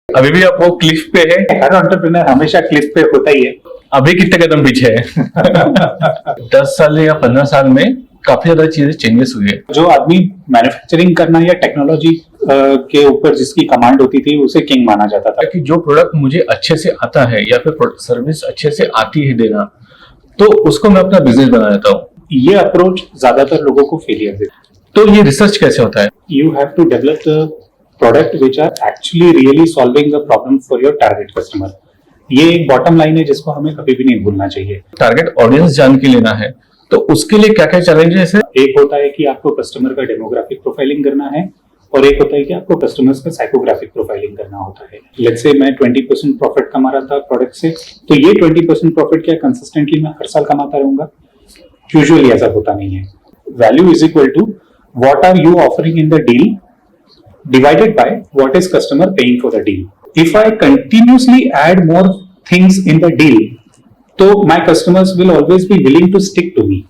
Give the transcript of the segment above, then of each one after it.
अभी भी आप वो क्लिफ पे है? हर एंटरप्रेन्योर हमेशा क्लिफ पे होता ही है। अभी कितने कदम पीछे है? 10 साल या 15 साल में काफी ज्यादा चीजें चेंजेस हुई है। जो आदमी मैन्युफैक्चरिंग करना या टेक्नोलॉजी के ऊपर जिसकी कमांड होती थी उसे किंग माना जाता था। कि जो प्रोडक्ट मुझे अच्छे से आता है या फिर सर्विस अच्छे से आती है देना, तो उसको मैं अपना बिजनेस बना लेता हूँ। ये अप्रोच ज्यादातर लोगों को फेलियर देता है। तो ये रिसर्च कैसे होता है? You have to develop the product which are actually really solving the problem for your target customer. ये एक बॉटम लाइन है जिसको हमें कभी भी नहीं भूलना चाहिए। टारगेट ऑडियंस जान के लेना है, तो उसके लिए क्या क्या चैलेंजेस है? एक होता है कि आपको कस्टमर का डेमोग्राफिक प्रोफाइलिंग करना है और एक होता है कि आपको कस्टमर्स का साइकोग्राफिक प्रोफाइलिंग करना होता है। लेट्स से मैं 20% प्रॉफिट कमा रहा था प्रोडक्ट से, तो ये 20% प्रॉफिट क्या कंसिस्टेंटली मैं हर साल कमाता रहूंगा? यूजुअली ऐसा होता नहीं है। Value is equal to what are you offering in the deal divided by what is customer paying for the deal. If I continuously add more things in the deal, तो my customers will always be willing to stick to me.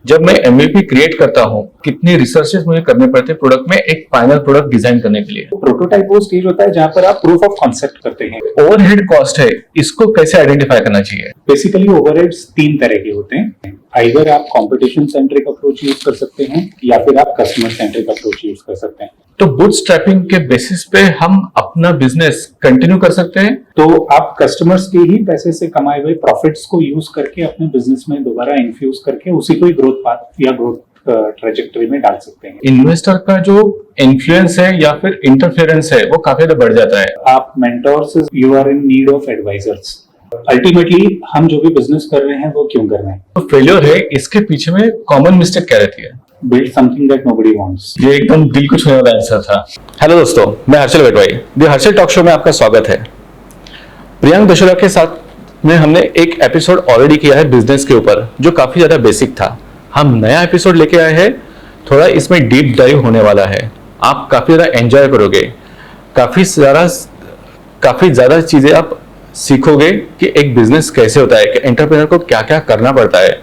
जब मैं MVP create करता हूँ, कितनी researches मुझे करने पड़ते हैं प्रोडक्ट में एक फाइनल प्रोडक्ट डिजाइन करने के लिए? प्रोटोटाइप वो स्टेज होता है जहां पर आप प्रूफ ऑफ कॉन्सेप्ट करते हैं। ओवरहेड कॉस्ट है, इसको कैसे आइडेंटिफाई करना चाहिए? बेसिकली ओवरहेड्स 3 तरह के होते हैं। आइदर आप कंपटीशन सेंट्रिक अप्रोच यूज कर सकते हैं या फिर आप कस्टमर सेंट्रिक अप्रोच यूज कर सकते हैं। तो बूटस्ट्रैपिंग के बेसिस पे हम अपना बिजनेस कंटिन्यू कर सकते हैं? तो आप कस्टमर्स के ही पैसे से कमाए हुए प्रॉफिट्स को यूज करके अपने बिजनेस में दोबारा इन्फ्यूज करके उसी को ग्रोथ पाथ या ग्रोथ ट्रेजेक्टरी में डाल सकते हैं। इन्वेस्टर का जो इन्फ्लुएंस है या फिर इंटरफेरेंस है वो काफी ज्यादा बढ़ जाता है। आप mentors, you are in need of advisors. Ultimately हम जो भी बिजनेस कर रहे हैं वो क्यों कर रहे हैं? तो फेलियर है, इसके पीछे में कॉमन मिस्टेक क्या रहती है? Build something that nobody wants. ये एकदम दिल को छूने वाला आंसर था। हेलो दोस्तों, मैं Harshal Vetwai, the Harshal talk show में आपका स्वागत है। प्रियंक दशोरा के साथ में हमने एक एपिसोड ऑलरेडी किया है बिजनेस के ऊपर, जो काफी ज्यादा बेसिक था। हम नया एपिसोड लेके आए हैं, थोड़ा इसमें डीप डाइव होने वाला है। आप काफी ज्यादा एंजॉय करोगे, काफी ज्यादा चीजें आप सीखोगे कि एक बिजनेस कैसे होता है, कि एंटरप्रेन्योर को क्या क्या करना पड़ता है।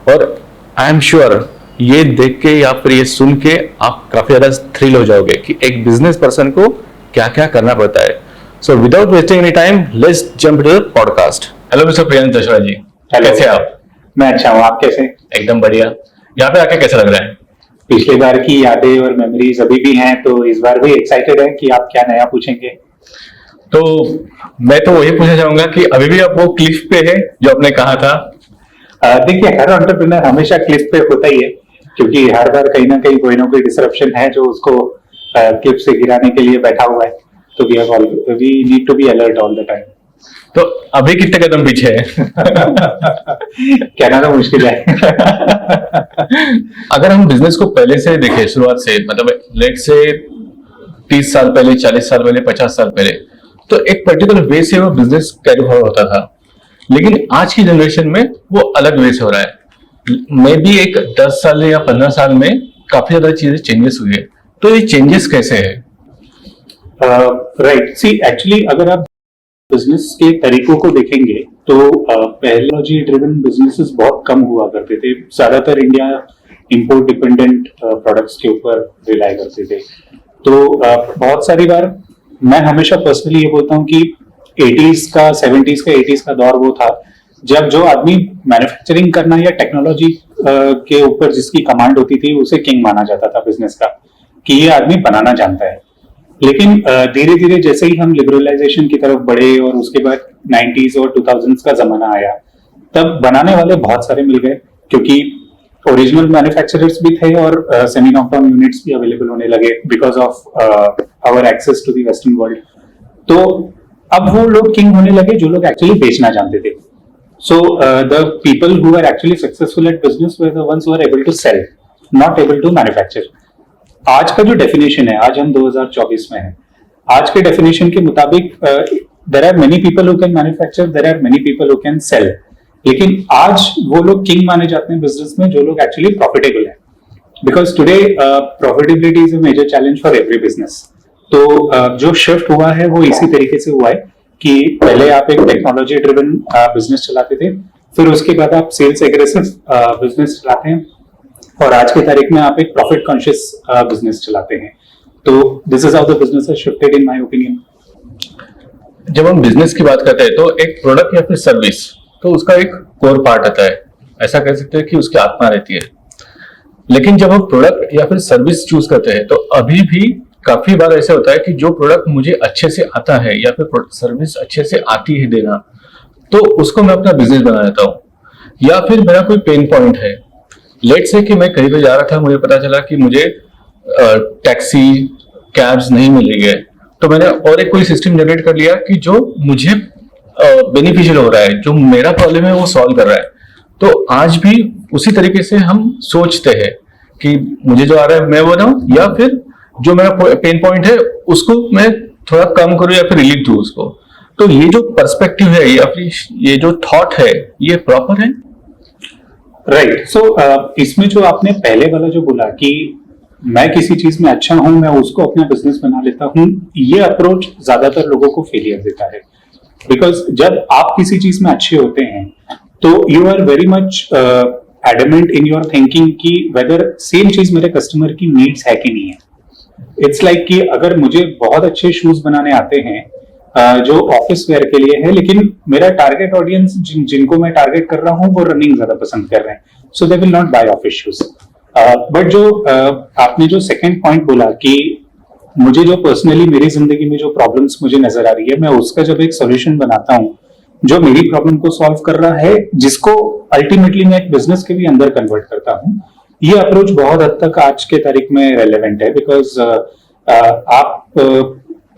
और आई एम श्योर ये देख के या फिर ये सुन के आप काफी ज्यादा थ्रिल हो जाओगे कि एक बिजनेस पर्सन को क्या क्या करना पड़ता है। So without wasting any time, let's jump to the podcast. Hello mister Priyank Dashora ji, कैसे आप? मैं अच्छा हूँ, आप कैसे? एकदम बढ़िया। यहाँ पे आके कैसा लग रहा है? पिछले बार की यादें और मेमोरीज अभी भी हैं, तो इस बार भी एक्साइटेड है कि आप क्या नया पूछेंगे। तो मैं तो वही पूछना चाहूंगा कि अभी भी आप वो क्लिफ पे है जो आपने कहा था? देखिए, हर एंटरप्रेन्योर हमेशा क्लिफ पे होता ही है, क्योंकि हर बार कहीं ना कहीं कोई ना कोई डिसरप्शन है जो उसको क्लिफ से गिराने के लिए बैठा हुआ है। तो we need to be alert all the time. तो अभी कितने कदम पीछे है? कहना तो मुश्किल है। अगर हम बिजनेस को पहले से देखें, शुरुआत से, मतलब लेट से 30 साल पहले, 40 साल पहले, 50 साल पहले, तो एक पर्टिकुलर वे से वो बिजनेस कैरी होता था। लेकिन आज की जनरेशन में वो अलग वे से हो रहा है। मे भी एक 10 साल या 15 साल में काफी ज्यादा चीजें चेंजेस हुई है। तो ये चेंजेस कैसे है? राइट, सी एक्चुअली अगर आप बिजनेस के तरीकों को देखेंगे तो टेक्नोलॉजी ड्रिवन बिजनेसेस बहुत कम हुआ करते थे। ज्यादातर इंडिया इंपोर्ट डिपेंडेंट प्रोडक्ट्स के ऊपर रिलाय करते थे। तो बहुत सारी बार मैं हमेशा पर्सनली ये बोलता हूँ कि 80s का, 70s का, 80s का दौर वो था जब जो आदमी मैन्युफैक्चरिंग करना या टेक्नोलॉजी के ऊपर जिसकी कमांड होती थी उसे किंग माना जाता था बिजनेस का, कि ये आदमी बनाना जानता है। लेकिन धीरे धीरे जैसे ही हम लिबरलाइजेशन की तरफ बढ़े और उसके बाद 90s और 2000s का जमाना आया, तब बनाने वाले बहुत सारे मिल गए, क्योंकि ओरिजिनल मैन्युफैक्चरर्स भी थे और सेमी नॉकडाउन यूनिट्स भी अवेलेबल होने लगे because of our access to the western world. तो अब वो लोग किंग होने लगे जो लोग एक्चुअली बेचना जानते थे। So the people who are actually successful at business were the ones who are able to sell, not able to manufacture. आज का जो डेफिनेशन है, आज हम 2024 में हैं, आज के डेफिनेशन के मुताबिक there are many people who can manufacture, there are many people who can sell. लेकिन आज वो लोग किंग माने जाते हैं बिजनेस में जो लोग एक्चुअली प्रॉफिटेबल है, because today profitability is a major challenge for every business. तो जो शिफ्ट हुआ है वो इसी तरीके से हुआ है कि पहले आप एक टेक्नोलॉजी ड्रिवन बिजनेस चलाते थे, फिर उसके बाद आप सेल्स एग्रेसिव बिजनेस चलाते हैं, और आज की तारीख में आप एक प्रॉफिट कॉन्शियस बिजनेस चलाते हैं। तो this is how the business has shifted in my opinion. जब हम बिजनेस की बात करते हैं तो एक प्रोडक्ट या फिर सर्विस तो उसका एक कोर पार्ट आता है, ऐसा कह सकते हैं कि उसकी आत्मा रहती है। लेकिन जब हम प्रोडक्ट या फिर सर्विस चूज करते हैं तो अभी भी काफी बार ऐसा होता है कि जो प्रोडक्ट मुझे अच्छे से आता है या फिर सर्विस अच्छे से आती है देना, तो उसको मैं अपना बिजनेस बना लेता हूँ। या फिर मेरा कोई पेन पॉइंट है, लेट से कि मैं कहीं पे जा रहा था, मुझे पता चला कि मुझे टैक्सी कैब्स नहीं मिल रही है, तो मैंने और एक कोई सिस्टम जनरेट कर लिया कि जो मुझे बेनिफिशियल हो रहा है, जो मेरा प्रॉब्लम है वो सॉल्व कर रहा है। तो आज भी उसी तरीके से हम सोचते हैं कि मुझे जो आ रहा है मैं वो बनाऊं, या फिर जो मेरा पेन पॉइंट है उसको मैं थोड़ा कम करूं या फिर रिलीव दूं उसको। तो ये जो पर्सपेक्टिव है या फिर ये जो थॉट है, ये प्रॉपर है। राइट। सो इसमें जो आपने पहले वाला जो बोला कि मैं किसी चीज में अच्छा हूं, मैं उसको अपना बिजनेस बना लेता हूं, ये अप्रोच ज्यादातर लोगों को फेलियर देता है। बिकॉज जब आप किसी चीज में अच्छे होते हैं तो you are very much adamant in your thinking कि वेदर सेम चीज मेरे कस्टमर की नीड्स है कि नहीं है। इट्स लाइक कि अगर मुझे बहुत अच्छे शूज बनाने आते हैं जो ऑफिस वेयर के लिए है, लेकिन मेरा टारगेट ऑडियंस जिनको मैं टारगेट कर रहा हूं वो रनिंग ज्यादा पसंद कर रहे हैं, so they will not buy office shoes. But जो आपने जो सेकंड पॉइंट बोला कि मुझे जो पर्सनली मेरी जिंदगी में जो प्रॉब्लम्स मुझे नजर आ रही है, मैं उसका जब एक सोल्यूशन बनाता हूँ जो मेरी प्रॉब्लम को सॉल्व कर रहा है, जिसको अल्टीमेटली मैं एक बिजनेस के भी अंदर कन्वर्ट करता हूँ, ये अप्रोच बहुत हद तक आज के तारीख में रेलेवेंट है। बिकॉज आप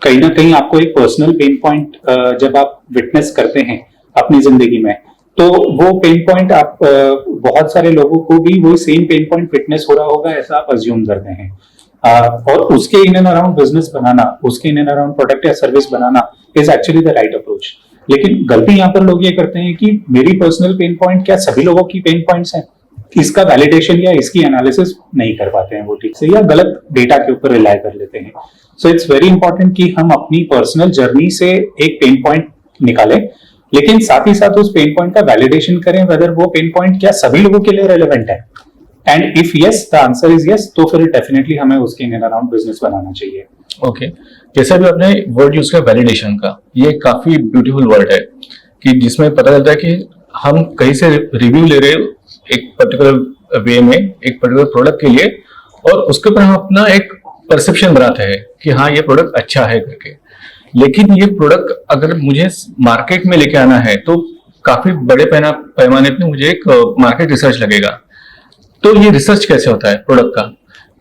कहीं ना कहीं आपको एक पर्सनल पेन पॉइंट जब आप विटनेस करते हैं अपनी जिंदगी में, तो वो पेन पॉइंट आप बहुत सारे लोगों को भी वही सेम पेन पॉइंट विटनेस हो रहा होगा ऐसा आप अज्यूम करते हैं। और उसके इन एंड अराउंड बिजनेस बनाना, उसके इन एंड अराउंड प्रोडक्ट या service banana is actually the right approach. लेकिन गलती यहाँ पर लोग ये करते हैं कि मेरी पर्सनल पेन पॉइंट क्या सभी लोगों की पेन पॉइंट्स हैं, इसका वैलिडेशन या इसकी एनालिसिस नहीं कर पाते हैं वो ठीक से, या गलत डेटा के ऊपर रिलाय कर लेते हैं। सो इट्स वेरी इंपॉर्टेंट कि हम अपनी पर्सनल जर्नी से एक पेन पॉइंट निकालें, लेकिन साथ ही साथ उस पेन पॉइंट का वैलिडेशन करें वेदर वो पेन पॉइंट क्या सभी लोगों के लिए रेलेवेंट है। And if yes, the answer is yes, तो फिर डेफिनेटली हमें उसके इन एंड अराउंड बिजनेस बनाना चाहिए। ओके, जैसे भी आपने वर्ड यूज किया वैलिडेशन का, ये काफी ब्यूटीफुल वर्ड है कि जिसमें पता चलता है कि हम कहीं से रिव्यू ले रहे हैं एक पर्टिकुलर वे में, एक पर्टिकुलर प्रोडक्ट के लिए, और उसके ऊपर हम अपना एक परसेप्शन बनाते हैं कि हाँ ये प्रोडक्ट अच्छा है करके। लेकिन ये प्रोडक्ट अगर मुझे मार्केट में लेके आना है तो काफी बड़े पैमाने पे मुझे एक मार्केट रिसर्च लगेगा। तो ये रिसर्च कैसे होता है प्रोडक्ट का?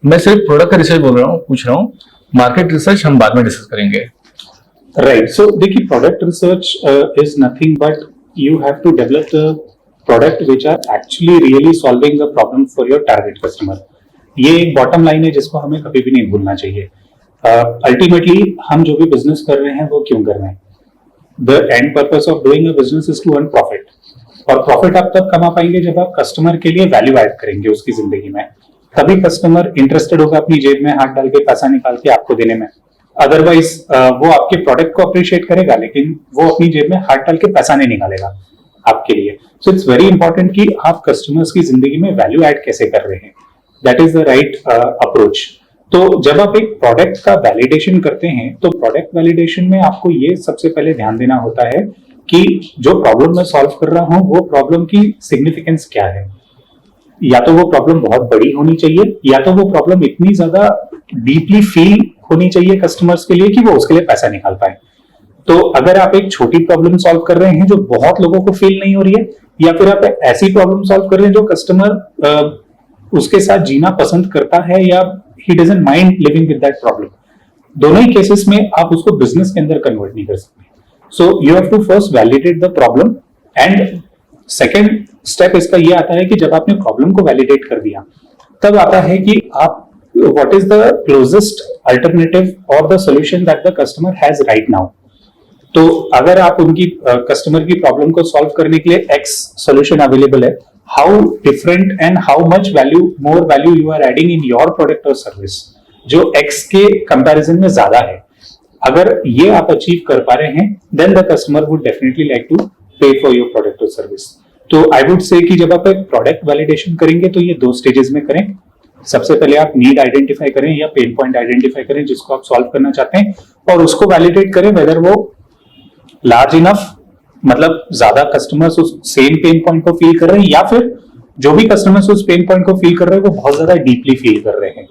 मैं सिर्फ प्रोडक्ट का रिसर्च पूछ रहा हूँ, मार्केट रिसर्च हम बाद में डिस्कस करेंगे। राइट। सो देखिए, product research is nothing but you have to develop the product which are actually really solving the problem for your target customer. ये एक बॉटम लाइन है जिसको हमें कभी भी नहीं भूलना चाहिए। अल्टीमेटली हम जो भी बिजनेस कर रहे हैं वो क्यों कर रहे हैं? The end purpose of doing a business is to earn profit, और प्रॉफिट आप तब कमा पाएंगे जब आप कस्टमर के लिए वैल्यू ऐड करेंगे उसकी जिंदगी में, तभी कस्टमर इंटरेस्टेड होगा अपनी जेब में हाथ डाल के पैसा निकाल के आपको देने में। अदरवाइज वो आपके प्रोडक्ट को अप्रिशिएट करेगा लेकिन वो अपनी जेब में हाथ डाल के पैसा नहीं निकालेगा आपके लिए। सो इट्स वेरी इंपॉर्टेंट कि आप कस्टमर्स की जिंदगी में वैल्यू ऐड कैसे कर रहे हैं, that is the right approach. तो जब आप एक प्रोडक्ट का वैलिडेशन करते हैं तो प्रोडक्ट वैलिडेशन में आपको ये सबसे पहले ध्यान देना होता है कि जो प्रॉब्लम मैं सॉल्व कर रहा हूं वो प्रॉब्लम की सिग्निफिकेंस क्या है। या तो वो प्रॉब्लम बहुत बड़ी होनी चाहिए, या तो वो प्रॉब्लम इतनी ज्यादा डीपली फील होनी चाहिए कस्टमर्स के लिए कि वो उसके लिए पैसा निकाल पाए। तो अगर आप एक छोटी प्रॉब्लम सॉल्व कर रहे हैं जो बहुत लोगों को फील नहीं हो रही है, या फिर आप ऐसी प्रॉब्लम सॉल्व कर रहे हैं जो कस्टमर उसके साथ जीना पसंद करता है या he doesn't mind living with that problem, दोनों ही केसेस में आप उसको बिजनेस के अंदर कन्वर्ट नहीं कर सकते। So you have to first validate the problem, and second step इसका ये आता है कि जब आपने प्रॉब्लम को वैलिडेट कर दिया तब आता है कि आप what is the closest alternative और the solution that the customer has right now. तो अगर आप उनकी कस्टमर की प्रॉब्लम को सॉल्व करने के लिए एक्स सॉल्यूशन अवेलेबल है, how different and how much value, more value you are adding in your product और सर्विस जो एक्स के कंपैरिजन में ज्यादा है। अगर ये आप अचीव कर पा रहे हैं then the customer would definitely like to pay for your product और सर्विस। तो आई वुड से कि जब आप एक प्रोडक्ट वैलिडेशन करेंगे तो ये 2 स्टेजेस में करें। सबसे पहले आप नीड आइडेंटिफाई करें या पेन पॉइंट आइडेंटिफाई करें जिसको आप सॉल्व करना चाहते हैं, और उसको वैलिडेट करें वेदर वो लार्ज इनफ, मतलब ज्यादा कस्टमर्स उस सेम पेन पॉइंट को फील कर रहे हैं, या फिर जो भी कस्टमर्स उस पेन पॉइंट को फील कर रहे हैं वो बहुत ज्यादा डीपली फील कर रहे हैं।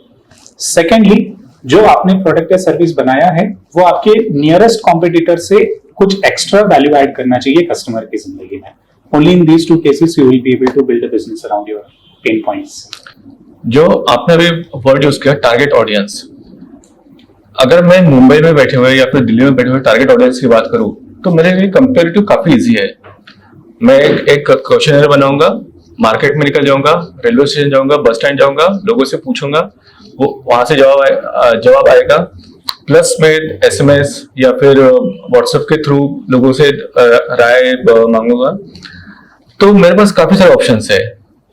सेकेंडली, जो आपने प्रोडक्ट या सर्विस बनाया है वो आपके नियरेस्ट कॉम्पिटिटर से कुछ एक्स्ट्रा वैल्यू ऐड करना चाहिए कस्टमर की जिंदगी में। Only in these two cases you will be able to build a business around your pain points. जो आपने अभी वर्ड यूज किया टारगेट ऑडियंस, अगर मैं मुंबई में बैठे हुए या फिर दिल्ली में बैठे हुए टारगेट ऑडियंस की बात करूं तो मेरे लिए कंपेरेटिव काफी इजी है। मैं एक क्वेश्चनर बनाऊंगा, मार्केट में निकल जाऊंगा, रेलवे स्टेशन जाऊंगा, बस स्टैंड जाऊंगा, लोगों से पूछूंगा, वो वहां से जवाब आएगा। प्लस मैं एसएमएस या फिर व्हाट्सएप के थ्रू लोगों से राय मांगूंगा। तो मेरे पास काफी सारे ऑप्शंस है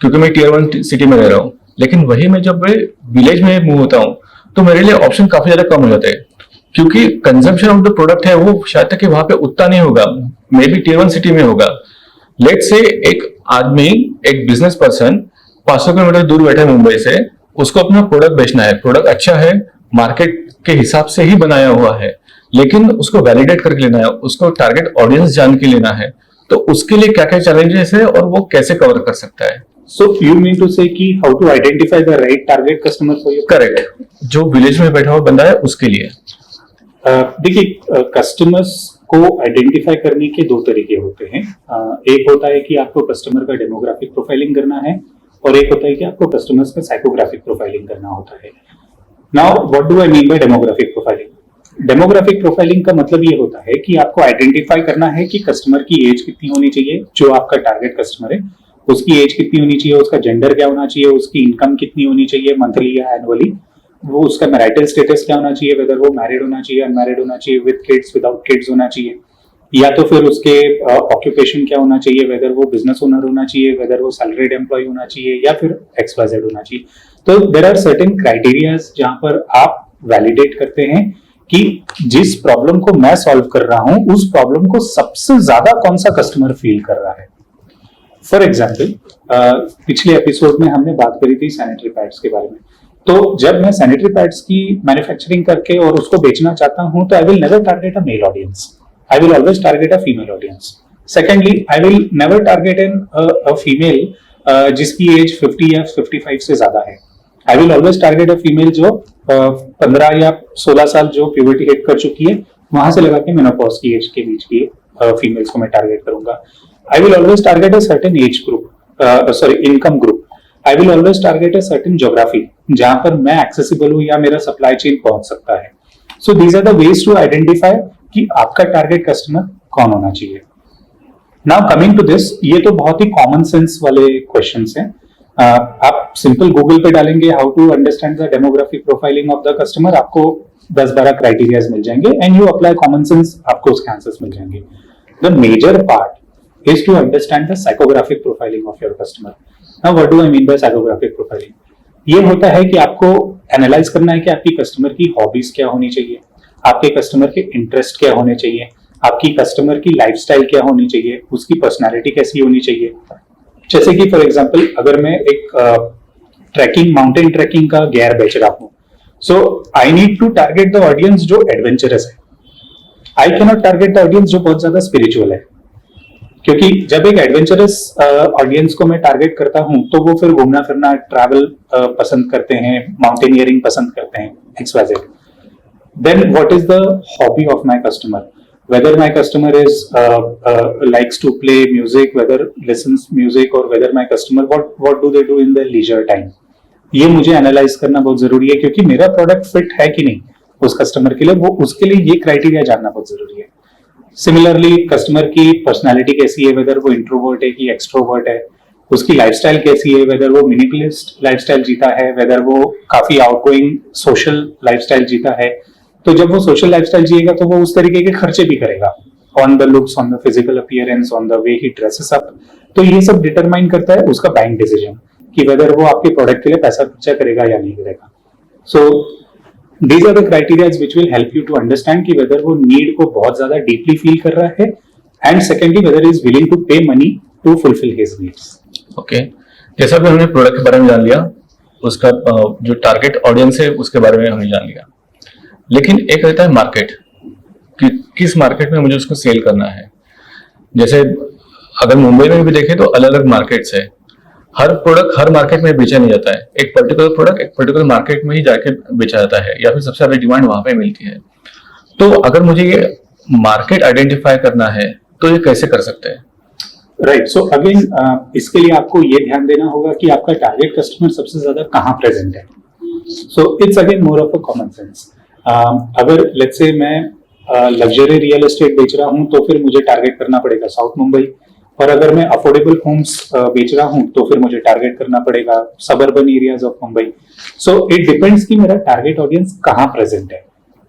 क्योंकि मैं टियर 1 सिटी में रह रहा हूँ। लेकिन वही मैं जब मैं विलेज में मूव होता हूँ तो मेरे लिए ऑप्शन काफी ज्यादा कम हो जाते हैं क्योंकि कंजम्पशन ऑफ द प्रोडक्ट है वो शायद तक कि वहां पे उतना नहीं होगा, मे बी टियर 1 सिटी में होगा। लेट से एक आदमी, एक बिजनेस पर्सन 500 किलोमीटर दूर बैठा है मुंबई से, उसको अपना प्रोडक्ट बेचना है, प्रोडक्ट अच्छा है, मार्केट के हिसाब से ही बनाया हुआ है, लेकिन उसको वैलिडेट करके लेना है, उसको टारगेट ऑडियंस जान के लेना है। तो उसके लिए क्या क्या चैलेंजेस है और वो कैसे कवर कर सकता है? So you mean to say कि how to identify the right target customer for your correct, जो विलेज में बैठा हुआ बंदा है उसके लिए। देखिए, कस्टमर्स को आइडेंटिफाई करने के दो तरीके होते हैं। एक होता है कि आपको कस्टमर का डेमोग्राफिक प्रोफाइलिंग करना है और एक होता है कि आपको कस्टमर्स का साइकोग्राफिक प्रोफाइलिंग करना होता है। Now what do I mean bye demographic profiling? Demographic profiling का मतलब ये होता है कि आपको आइडेंटिफाई करना है कि कस्टमर की एज कितनी होनी चाहिए, जो आपका टारगेट कस्टमर है उसकी एज कितनी होनी चाहिए, उसका जेंडर क्या होना चाहिए, उसकी इनकम कितनी होनी चाहिए मंथली या एनुअली, वो उसका मैरिटल स्टेटस क्या होना चाहिए, वेदर वो मैरिड होना चाहिए, अनमैरिड होना चाहिए, विद किड्स, विदाउट किड्स होना चाहिए, या तो फिर उसके ऑक्यूपेशन क्या होना चाहिए, वेदर वो बिजनेस ओनर होना चाहिए, वेदर वो सैलरीड एम्प्लॉय होना चाहिए या फिर XYZ होना चाहिए। तो देयर आर सर्टेन क्राइटेरियाज जहां पर आप वैलिडेट करते हैं कि जिस प्रॉब्लम को मैं सॉल्व कर रहा हूं उस प्रॉब्लम को सबसे ज्यादा कौन सा कस्टमर फील कर रहा है। फॉर एग्जाम्पल, पिछले एपिसोड में हमने बात करी थी सैनिटरी पैड्स के बारे में। तो जब मैं सैनिटरी पैड्स की मैन्युफैक्चरिंग करके और उसको बेचना चाहता हूं तो I will never target a male audience, I will always target a female audience. Secondly, I will never target a female जिसकी एज 50 या 55 से ज्यादा है। I will always target a female जो 15 या 16 साल जो प्यूबर्टी हिट कर चुकी है, वहां से लगा के मेनोपॉज की एज के बीच की फीमेल्स को मैं टारगेट करूंगा। I will always target a certain age group, income group. I will always target a certain geography, जहां पर मैं accessible हूं या मेरा supply chain पहुंच सकता है। So these are the ways to identify कि आपका target customer कौन होना चाहिए। Now coming to this, ये तो बहुत ही common sense वाले questions हैं। आप simple Google पे डालेंगे how to understand the demographic profiling of the customer, आपको 10-12 criteria मिल जाएंगे and you apply common sense, आपको उसके answers मिल जाएंगे। The major part is to understand the psychographic profiling of your customer. Now what do I mean by psychographic profiling? ये होता है कि आपको एनालाइज करना है कि आपकी कस्टमर की हॉबीज क्या होनी चाहिए, आपके कस्टमर के इंटरेस्ट क्या होने चाहिए, आपकी कस्टमर की लाइफस्टाइल क्या होनी चाहिए, उसकी पर्सनालिटी कैसी होनी चाहिए। जैसे कि फॉर एग्जांपल, अगर मैं एक ट्रैकिंग, माउंटेन ट्रैकिंग का गियर बेच रहा हूँ, so I need to target the audience जो एडवेंचरस है। I can not target the audience जो बहुत ज्यादा स्पिरिचुअल है, क्योंकि जब एक एडवेंचरस ऑडियंस को मैं टारगेट करता हूं तो वो फिर घूमना फिरना, ट्रैवल पसंद करते हैं, माउंटेनियरिंग पसंद करते हैं, XYZ। Then what is the hobby of my customer, whether my customer is likes to play music, whether listens music, और whether my customer what do they do in the leisure time. ये मुझे analyse करना बहुत जरूरी है क्योंकि मेरा product fit है कि नहीं उस कस्टमर के लिए, वो उसके लिए ये क्राइटेरिया जानना बहुत जरूरी है। सिमिलरली, कस्टमर की पर्सनालिटी कैसी है, वेदर वो इंट्रोवर्ट है कि एक्सट्रोवर्ट है, उसकी लाइफस्टाइल कैसी है, वेदर वो मिनिमलिस्ट लाइफस्टाइल जीता है, वेदर वो काफी आउटगोइंग सोशल लाइफस्टाइल जीता है। तो जब वो सोशल लाइफस्टाइल जिएगा तो वो उस तरीके के खर्चे भी करेगा, on the looks, on the physical appearance, on the way he dresses up. तो ये सब डिटरमाइन करता है उसका बाइंग डिसीजन कि वेदर वो आपके प्रोडक्ट के लिए पैसा खर्चा करेगा या नहीं करेगा। सो these are the criteria which will help you to understand कि whether वो need को बहुत ज्यादा deeply feel कर रहा है, and secondly whether he is willing to pay money to fulfill his needs. Okay, जैसा भी हमने प्रोडक्ट के बारे में जान लिया, उसका जो टारगेट ऑडियंस है उसके बारे में हमने जान लिया, लेकिन एक रहता है मार्केट। किस मार्केट में मुझे उसको सेल करना है। जैसे अगर मुंबई में भी देखें तो अलग अलग मार्केट्स है, हर प्रोडक्ट हर मार्केट में बेचा नहीं जाता है, एक पर्टिकुलर प्रोडक्ट एक पर्टिकुलर मार्केट में ही जाके बेचा जाता है या फिर सबसे ज्यादा डिमांड वहां पे मिलती है। तो अगर मुझे ये मार्केट आइडेंटिफाई करना है तो ये कैसे कर सकते हैं? राइट, सो अगेन इसके लिए आपको ये ध्यान देना होगा कि आपका टारगेट कस्टमर सबसे ज्यादा कहाँ प्रेजेंट है। So it's again more of a common sense. अगर लेट्स से मैं लग्जरी रियल एस्टेट बेच रहा हूँ तो फिर मुझे टारगेट करना पड़ेगा साउथ मुंबई, और अगर मैं अफोर्डेबल होम्स बेच रहा हूँ तो फिर मुझे टारगेट करना पड़ेगा suburban areas of Mumbai. So it depends कि मेरा टारगेट ऑडियंस कहाँ प्रेजेंट है।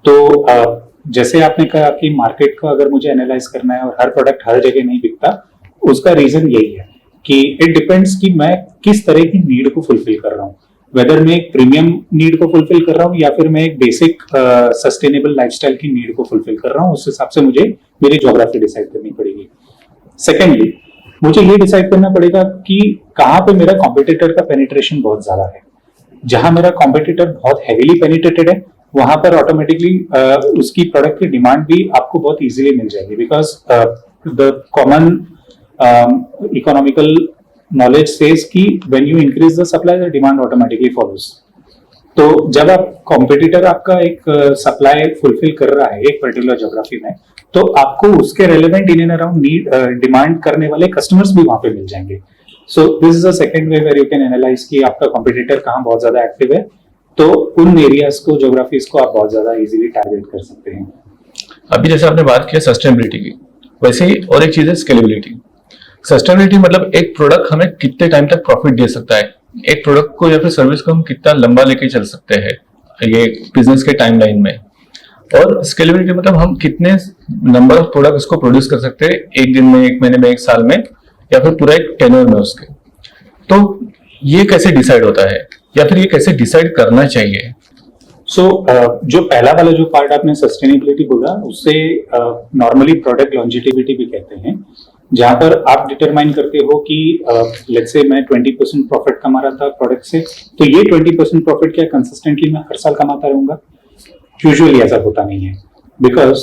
तो जैसे आपने कहा कि मार्केट को अगर मुझे एनालाइज करना है और हर प्रोडक्ट हर जगह नहीं बिकता, उसका रीजन यही है कि इट डिपेंड्स कि मैं किस तरह की नीड को फुलफिल कर रहा हूँ, वेदर मैं एक प्रीमियम नीड को फुलफिल कर रहा हूँ या फिर मैं एक बेसिक सस्टेनेबल लाइफस्टाइल की नीड को फुलफिल कर रहा हूँ। उस हिसाब से मुझे मेरी ज्योग्राफी डिसाइड करनी पड़ेगी। सेकेंडली, मुझे ये डिसाइड करना पड़ेगा कि कहाँ पे मेरा कॉम्पिटिटर का पेनिट्रेशन बहुत ज्यादा है। जहां मेरा कॉम्पिटिटर बहुत हैवीली पेनिट्रेटेड है वहां पर ऑटोमेटिकली उसकी प्रोडक्ट की डिमांड भी आपको बहुत इजीली मिल जाएगी, because the common economical knowledge says कि when you increase the supply the demand automatically follows. तो जब आप कॉम्पिटिटर आपका एक सप्लाई फुलफिल कर रहा है एक पर्टिकुलर ज्योग्राफी में, तो आपको उसके relevant in and around need demand करने वाले कस्टमर्स भी वहां पे मिल जाएंगे। So this is a second way where you can analyse कि आपका कॉम्पिटिटर कहाँ बहुत ज्यादा एक्टिव है, तो उन एरियाज को ज्योग्राफीज को आप बहुत ज्यादा इजीली टारगेट कर सकते हैं। अभी जैसे आपने बात किया सस्टेनेबिलिटी की, वैसे ही और एक चीज है स्केलेबिलिटी। सस्टेनेबिलिटी मतलब एक प्रोडक्ट हमें कितने टाइम तक प्रॉफिट दे सकता है, एक प्रोडक्ट को या फिर सर्विस को हम कितना लंबा लेके चल सकते हैं ये बिजनेस के टाइमलाइन में। और स्केलेबिलिटी मतलब हम कितने नंबर ऑफ प्रोडक्ट इसको प्रोड्यूस कर सकते हैं, एक दिन में, एक महीने में, एक साल में, या फिर पूरा एक टेन्योर में उसके। तो ये कैसे डिसाइड होता है या फिर ये कैसे डिसाइड करना चाहिए? सो जो पहला वाला जो पार्ट आपने सस्टेनेबिलिटी बोला, उससे नॉर्मली प्रोडक्ट लॉन्जिटिविटी भी कहते हैं, जहां पर आप डिटरमाइन करते हो कि लेट्स से मैं 20% प्रॉफिट कमा रहा था प्रोडक्ट से, तो ये 20% प्रॉफिट क्या कंसिस्टेंटली मैं हर साल कमाता रहूंगा? यूजुअली ऐसा होता नहीं है, बिकॉज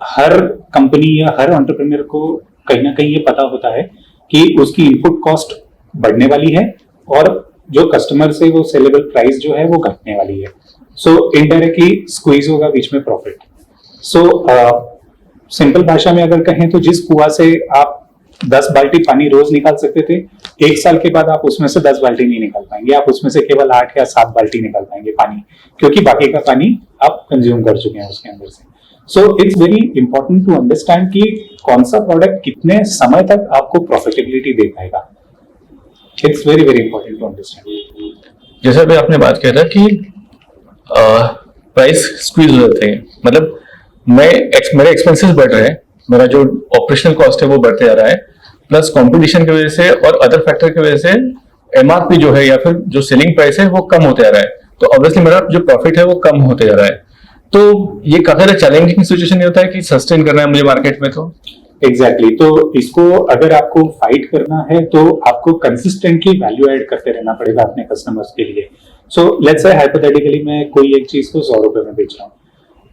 हर कंपनी या हर एंटरप्रेन्योर को कहीं ना कहीं ये पता होता है कि उसकी इनपुट कॉस्ट बढ़ने वाली है और जो कस्टमर से वो सेलेबल प्राइस जो है वो घटने वाली है। सो इनडायरेक्टली स्क्वीज होगा बीच में प्रॉफिट। सो सिंपल भाषा में अगर कहें तो जिस कुआं से आप 10 बाल्टी पानी रोज निकाल सकते थे, एक साल के बाद आप उसमें से 10 बाल्टी नहीं निकाल पाएंगे, आप उसमें से केवल 8 या 7 बाल्टी निकाल पाएंगे पानी, क्योंकि बाकी का पानी आप कंज्यूम कर चुके हैं उसके अंदर से। So it's very important to understand कि कौन सा प्रोडक्ट कितने समय तक आपको प्रॉफिटेबिलिटी दे पाएगा। It's very very important to understand. जैसा भी आपने बात किया था कि प्राइस स्क्वीज हो जाते हैं, मतलब मेरे एक्सपेंसेस बढ़ रहे हैं, मेरा जो ऑपरेशनल कॉस्ट है वो बढ़ते जा रहा है, प्लस कंपटीशन की वजह से और अदर फैक्टर की वजह से एमआरपी जो है या फिर जो सेलिंग प्राइस है वो कम होते जा रहा है, तो ऑब्वियसली मेरा जो प्रॉफिट है वो कम होते जा रहा है। तो ये काफी ज्यादा चैलेंजिंग सिचुएशन नहीं होता है कि सस्टेन करना है मुझे मार्केट में? तो एग्जैक्टली तो इसको अगर आपको फाइट करना है तो आपको कंसिस्टेंटली वैल्यू ऐड करते रहना पड़ेगा अपने कस्टमर्स के लिए। सो लेट्स से हाइपोथेटिकली मैं कोई एक चीज को 100 रुपए में बेच रहा हूँ,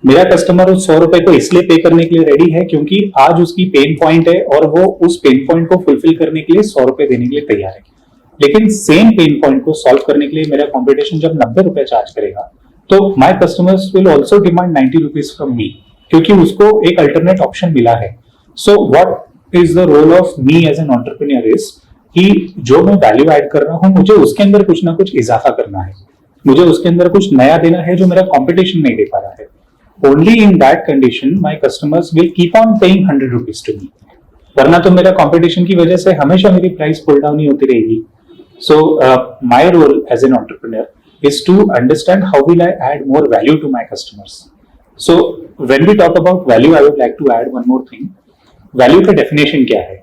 मेरा कस्टमर उस 100 रुपए को इसलिए पे करने के लिए रेडी है क्योंकि आज उसकी पेन पॉइंट है और वो उस पेन पॉइंट को फुलफिल करने के लिए 100 रुपए देने के लिए तैयार है। लेकिन सेम पेन पॉइंट को सॉल्व करने के लिए मेरा कॉम्पिटिशन जब 90 रुपए चार्ज करेगा तो my customers will also demand 90 rupees from me, क्योंकि उसको एक अल्टरनेट ऑप्शन मिला है। So what is the role of me as an entrepreneur is कि जो मैं वैल्यू ऐड कर रहा हूं मुझे उसके अंदर कुछ ना कुछ इजाफा करना है, मुझे उसके अंदर कुछ नया देना है जो मेरा कॉम्पिटिशन नहीं दे पा रहा है। Only in that condition my customers will keep on paying 100 rupees to me, वरना तो मेरा कंपटीशन की वजह से हमेशा मेरी प्राइस पुल डाउन ही होती रहेगी। So my role as an entrepreneur is to understand how will I add more value to my customers. So when we talk about value, I would like to add one more thing. Value का definition क्या है?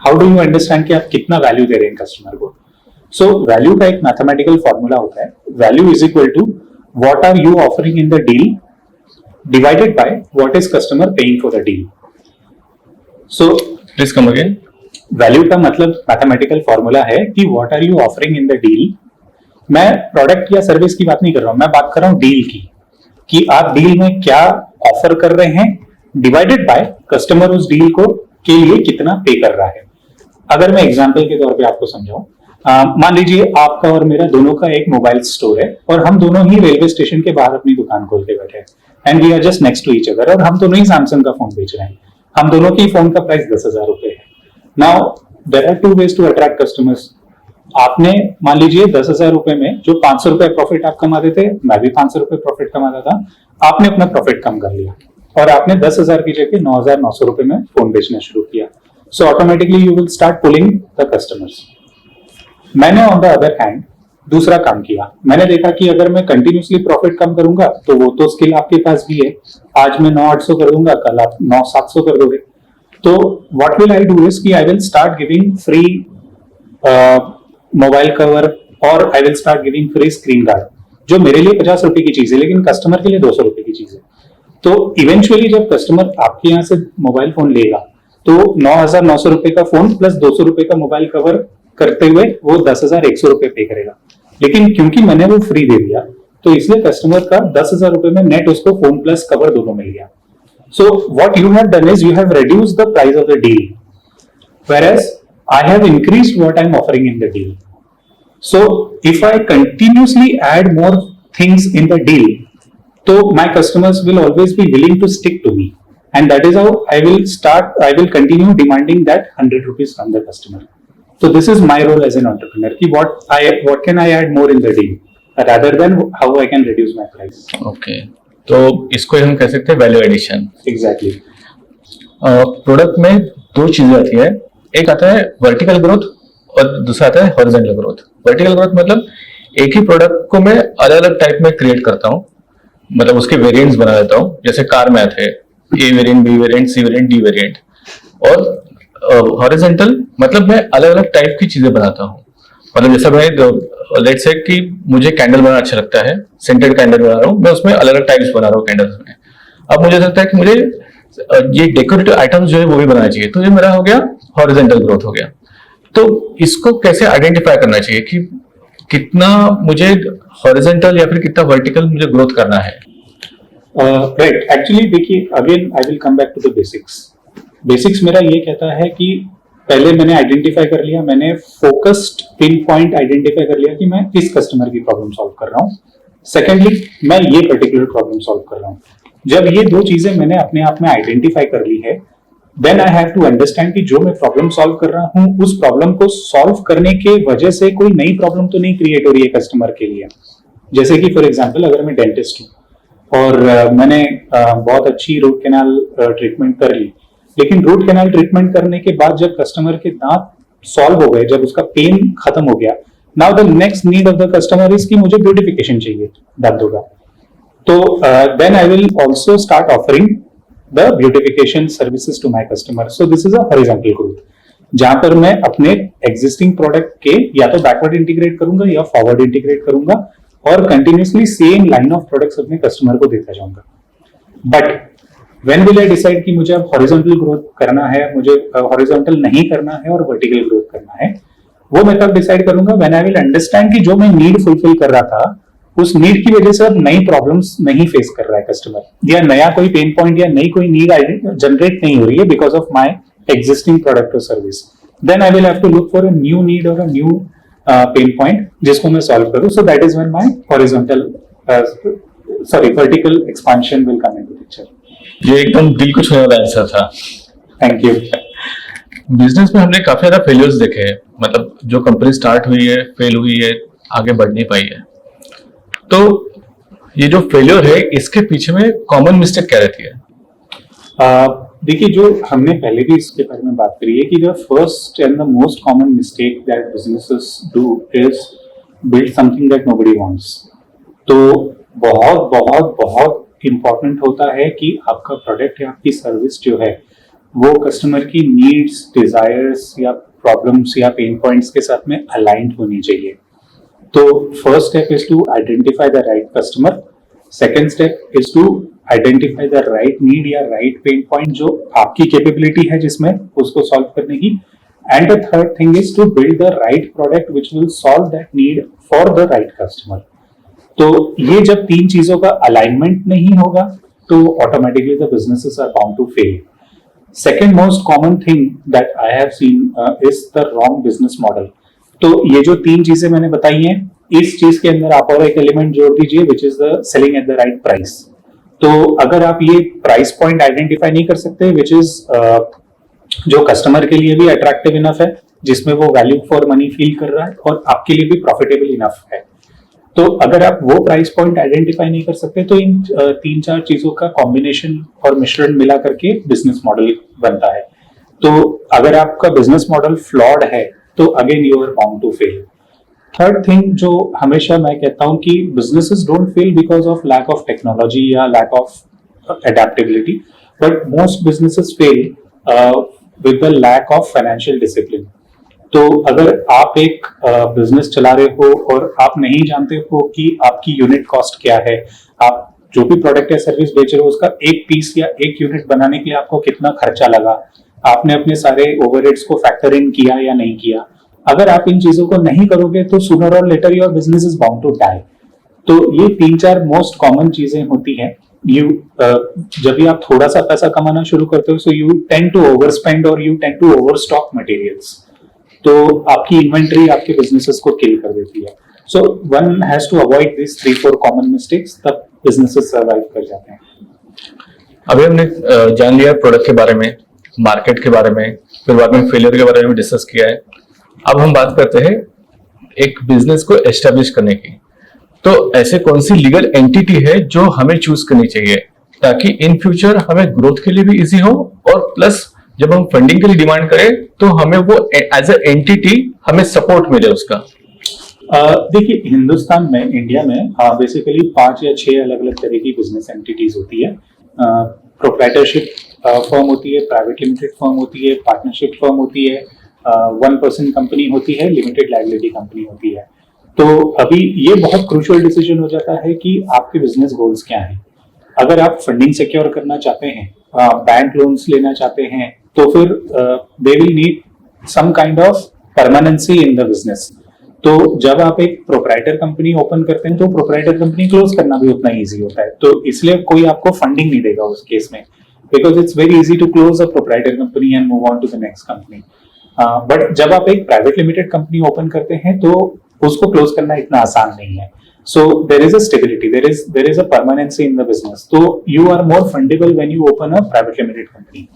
How do you understand कि आप कितना value दे रहे हैं customer को? So value का एक मैथमेटिकल फॉर्मूला होता है, value is equal to what are you offering in the deal divided by what is customer paying for the deal. So please come again. Value का मतलब mathematical formula है कि what are you offering in the deal. मैं product या service की बात नहीं कर रहा हूं, मैं बात कर रहा हूं डील की, कि आप डील में क्या ऑफर कर रहे हैं डिवाइडेड बाय कस्टमर उस डील को के लिए कितना पे कर रहा है। अगर मैं एग्जांपल के तौर पे आपको समझाऊं, मान लीजिए आपका और मेरा दोनों का एक मोबाइल स्टोर है और हम दोनों ही रेलवे स्टेशन के बाहर अपनी दुकान खोल के बैठे हैं and we are just next to each other, और हम दोनों ही सैमसंग का फोन बेच रहे हैं। हम दोनों की फोन का प्राइस 10,000 रुपए है। Now there are two ways to attract customers. आपने मान लीजिए 10,000 रुपए में जो 500 रुपए प्रॉफिट आप कमाते थे, मैं भी 500 रुपए प्रॉफिट कमाता था। आपने अपना प्रॉफिट कम कर लिया और आपने 10,000 की जगह 9,900 रुपए में फोन बेचना शुरू किया। So automatically you will start pulling the customers. मैंने ऑन द अदर हैंड दूसरा काम किया। मैंने देखा कि अगर मैं कंटिन्यूसली प्रॉफिट कम करूंगा तो वो तो स्किल आपके पास भी है। आज मैं 9,800 कर दूंगा, कल आप 9,700 कर दोगे। तो what will I do is कि I will start giving free mobile cover और I will start giving free screen guard, जो मेरे लिए 50 रुपए की चीज है लेकिन कस्टमर के लिए 200 रुपए की चीज है। तो इवेंचुअली जब कस्टमर आपके यहाँ से मोबाइल फोन लेगा तो 9,900 रुपए का फोन प्लस 200 रुपए का मोबाइल कवर करते हुए वो 10,100 रुपए पे करेगा। लेकिन क्योंकि मैंने वो फ्री दे दिया तो इसलिए कस्टमर का 10,000 रुपए में नेट उसको फोन प्लस कवर दोनों मिल गया। So what you have done is you have reduced the price of the deal, whereas I have increased what I'm offering in the deal. So if I continuously add more things in the deal, so my customers will always be willing to stick to me, and that is how I will continue demanding that 100 rupees from the customer. So this is my role as an entrepreneur कि what can I add more in the deal rather than how I can reduce my price. Okay, तो इसको हम कह सकते हैं value addition. Exactly. Product में दो चीजें आती है, एक आता है वर्टिकल ग्रोथ और दूसरा आता है हॉरिजॉन्टल ग्रोथ। वर्टिकल ग्रोथ मतलब एक ही प्रोडक्ट को मैं अलग अलग टाइप में क्रिएट करता हूँ, मतलब उसके वेरिएंट्स बना देता हूँ। जैसे कार में आते हैं ए वेरिएंट, बी वेरिएंट, सी वेरिएंट, डी वेरिएंट। और हॉरिजॉन्टल मतलब मैं अलग अलग टाइप की चीजें बनाता हूँ। मतलब जैसा मैं लेट्स से कि मुझे कैंडल बनाना अच्छा लगता है, सेंटेड कैंडल बना रहा हूँ, मैं उसमें अलग अलग टाइप्स बना रहा हूँ कैंडल्स में। अब मुझे लगता है कि मुझे ये डेकोरेटिव आइटम्स जो है वो भी बनाना चाहिए, तो ये मेरा हो गया हॉरिजॉन्टल ग्रोथ हो गया। तो इसको कैसे आइडेंटिफाई करना चाहिए कि कितना मुझे हॉरिजॉन्टल या फिर कितना वर्टिकल मुझे ग्रोथ करना है? राइट, एक्चुअली देखिए, again I will come back to the basics. Basics मेरा ये कहता है कि पहले मैंने आइडेंटिफाई कर लिया, मैंने फोकस्ड पिन पॉइंट आइडेंटिफाई कर लिया कि मैं इस कस्टमर की प्रॉब्लम सॉल्व कर रहा हूँ। सेकेंडली, मैं ये पर्टिकुलर प्रॉब्लम सॉल्व कर रहा हूँ। जब ये दो चीजें मैंने अपने आप में आइडेंटिफाई कर ली है, then I have to understand कि जो मैं प्रॉब्लम सॉल्व कर रहा हूँ उस प्रॉब्लम को सॉल्व करने के वजह से कोई नई प्रॉब्लम तो नहीं क्रिएट हो रही है कस्टमर के लिए। जैसे कि फॉर एग्जांपल, अगर मैं डेंटिस्ट हूँ और मैंने बहुत अच्छी रूट कैनाल ट्रीटमेंट कर ली, लेकिन रूट कैनाल ट्रीटमेंट करने के बाद जब कस्टमर के दांत सॉल्व हो गए, जब उसका पेन खत्म हो गया, now the next need of the customer is कि मुझे ब्यूटिफिकेशन चाहिए दांतों का। तो then I will also start offering the beautification services to my customer. So this is a horizontal growth, जहां पर मैं अपने existing product के या तो backward integrate करूंगा या forward integrate करूंगा और continuously same line of products अपने customer को देता जाऊंगा। But when will I decide कि मुझे अब horizontal growth करना है, मुझे horizontal नहीं करना है और vertical growth करना है? वो मैं तब डिसाइड करूंगा when I will understand कि जो मैं नीड फुलफिल कर रहा था उस नीड की वजह से अब नई प्रॉब्लम्स नहीं फेस कर रहा है कस्टमर, या नया कोई पेन पॉइंट या नई कोई नीड जनरेट नहीं हो रही है because of my existing product और service. Then I will have to look for a new need और अ न्यू पेन पॉइंट जिसको मैं सॉल्व करूं। So that is when my vertical expansion will come into picture. ये एकदम दिल को छूने वाला आंसर था, थैंक यू। बिजनेस में हमने काफी ज्यादा फेलियर्स देखे हैं, मतलब जो कंपनी स्टार्ट हुई है, फेल हुई है, आगे बढ़ नहीं पाई है। तो ये जो फेलियर है इसके पीछे में कॉमन मिस्टेक क्या रहती है? देखिए, जो हमने पहले भी इसके बारे में बात करी है कि the first and the most common mistake that businesses do is build something that nobody wants. तो बहुत बहुत बहुत इंपॉर्टेंट होता है कि आपका प्रोडक्ट या आपकी सर्विस जो है वो कस्टमर की नीड्स, डिजायर्स या प्रॉब्लम्स या पेन पॉइंट्स के साथ में अलाइंड होनी चाहिए। तो first step is to identify the right customer, second step is to identify the right need या राइट पेन पॉइंट जो आपकी कैपेबिलिटी है जिसमें उसको सॉल्व करने की, and the third thing is to build the right product which will solve that need for the right customer. तो ये जब तीन चीजों का अलाइनमेंट नहीं होगा तो automatically the businesses are bound to fail. Second most common thing that I have seen is the wrong business model. तो ये जो तीन चीजें मैंने बताई हैं, इस चीज के अंदर आप और एक एलिमेंट जोड़ दीजिए which is the selling at the right price. तो अगर आप ये प्राइस पॉइंट आइडेंटिफाई नहीं कर सकते which is जो कस्टमर के लिए भी अट्रैक्टिव इनफ है, जिसमें वो वैल्यू फॉर मनी फील कर रहा है और आपके लिए भी प्रॉफिटेबल इनफ है, तो अगर आप वो प्राइस पॉइंट आइडेंटिफाई नहीं कर सकते तो इन तीन चार चीजों का कॉम्बिनेशन और मिश्रण मिला करके बिजनेस मॉडल बनता है. तो अगर आपका बिजनेस मॉडल फ्लॉड है तो again you are bound to fail. Third thing जो हमेशा मैं कहता हूं कि businesses don't fail because of lack of technology या lack of adaptability, but most businesses fail with the lack of financial discipline. तो अगर आप एक बिजनेस चला रहे हो और आप नहीं जानते हो कि आपकी यूनिट कॉस्ट क्या है, आप जो भी प्रोडक्ट या सर्विस बेच रहे हो उसका एक पीस या एक यूनिट बनाने के लिए आपको कितना खर्चा लगा, आपने अपने सारे ओवरहेड्स को फैक्टर इन किया या नहीं किया, अगर आप इन चीजों को नहीं करोगे तो सूनर और later your business is bound to die. तो ये तीन चार मोस्ट कॉमन चीजें होती हैं. जब भी आप थोड़ा सा पैसा कमाना शुरू करते हो so you tend to overspend और you tend to overstock materials. तो आपकी इन्वेंट्री आपके बिजनेसेस को किल कर देती है. So one has to avoid this 3-4 common mistakes, तब बिजनेसेस सर्वाइव कर जाते हैं. अभी हमने जान लिया प्रोडक्ट के बारे में, मार्केट के बारे में, फिर बाद में फेलियर के बारे में डिस्कस किया है. अब हम बात करते हैं एक बिजनेस को एस्टेब्लिश करने की. तो ऐसे कौन सी लीगल एंटिटी है जो हमें चूज करनी चाहिए ताकि इन फ्यूचर हमें ग्रोथ के लिए भी इजी हो और प्लस जब हम फंडिंग के लिए डिमांड करें तो हमें वो एज ए एंटिटी हमें सपोर्ट मिले उसका. देखिए हिंदुस्तान में, इंडिया में बेसिकली 5 या 6 अलग अलग तरह की बिजनेस एंटिटीज होती है. प्रोप्राइटरशिप फर्म होती है, प्राइवेट लिमिटेड फर्म होती है, पार्टनरशिप फर्म होती है, 1% कंपनी होती है, लिमिटेड लायबिलिटी कंपनी होती है. तो अभी ये बहुत क्रूशियल डिसीजन हो जाता है कि आपके बिजनेस गोल्स क्या हैं. अगर आप फंडिंग सिक्योर करना चाहते हैं, बैंक लोन्स लेना चाहते हैं, तो फिर they will need some kind of permanency in the business. तो जब आप एक प्रोप्राइटर कंपनी ओपन करते हैं तो प्रोप्राइटर कंपनी क्लोज करना भी उतना इजी होता है. तो इसलिए कोई आपको फंडिंग नहीं देगा उस केस में, because it's very easy to close a proprietor company and move on to the next company. But जब आप एक प्राइवेट लिमिटेड कंपनी ओपन करते हैं तो उसको क्लोज करना इतना आसान नहीं है. So there is a stability, there is a permanency in the business. So you are more fundable when you open a private limited company.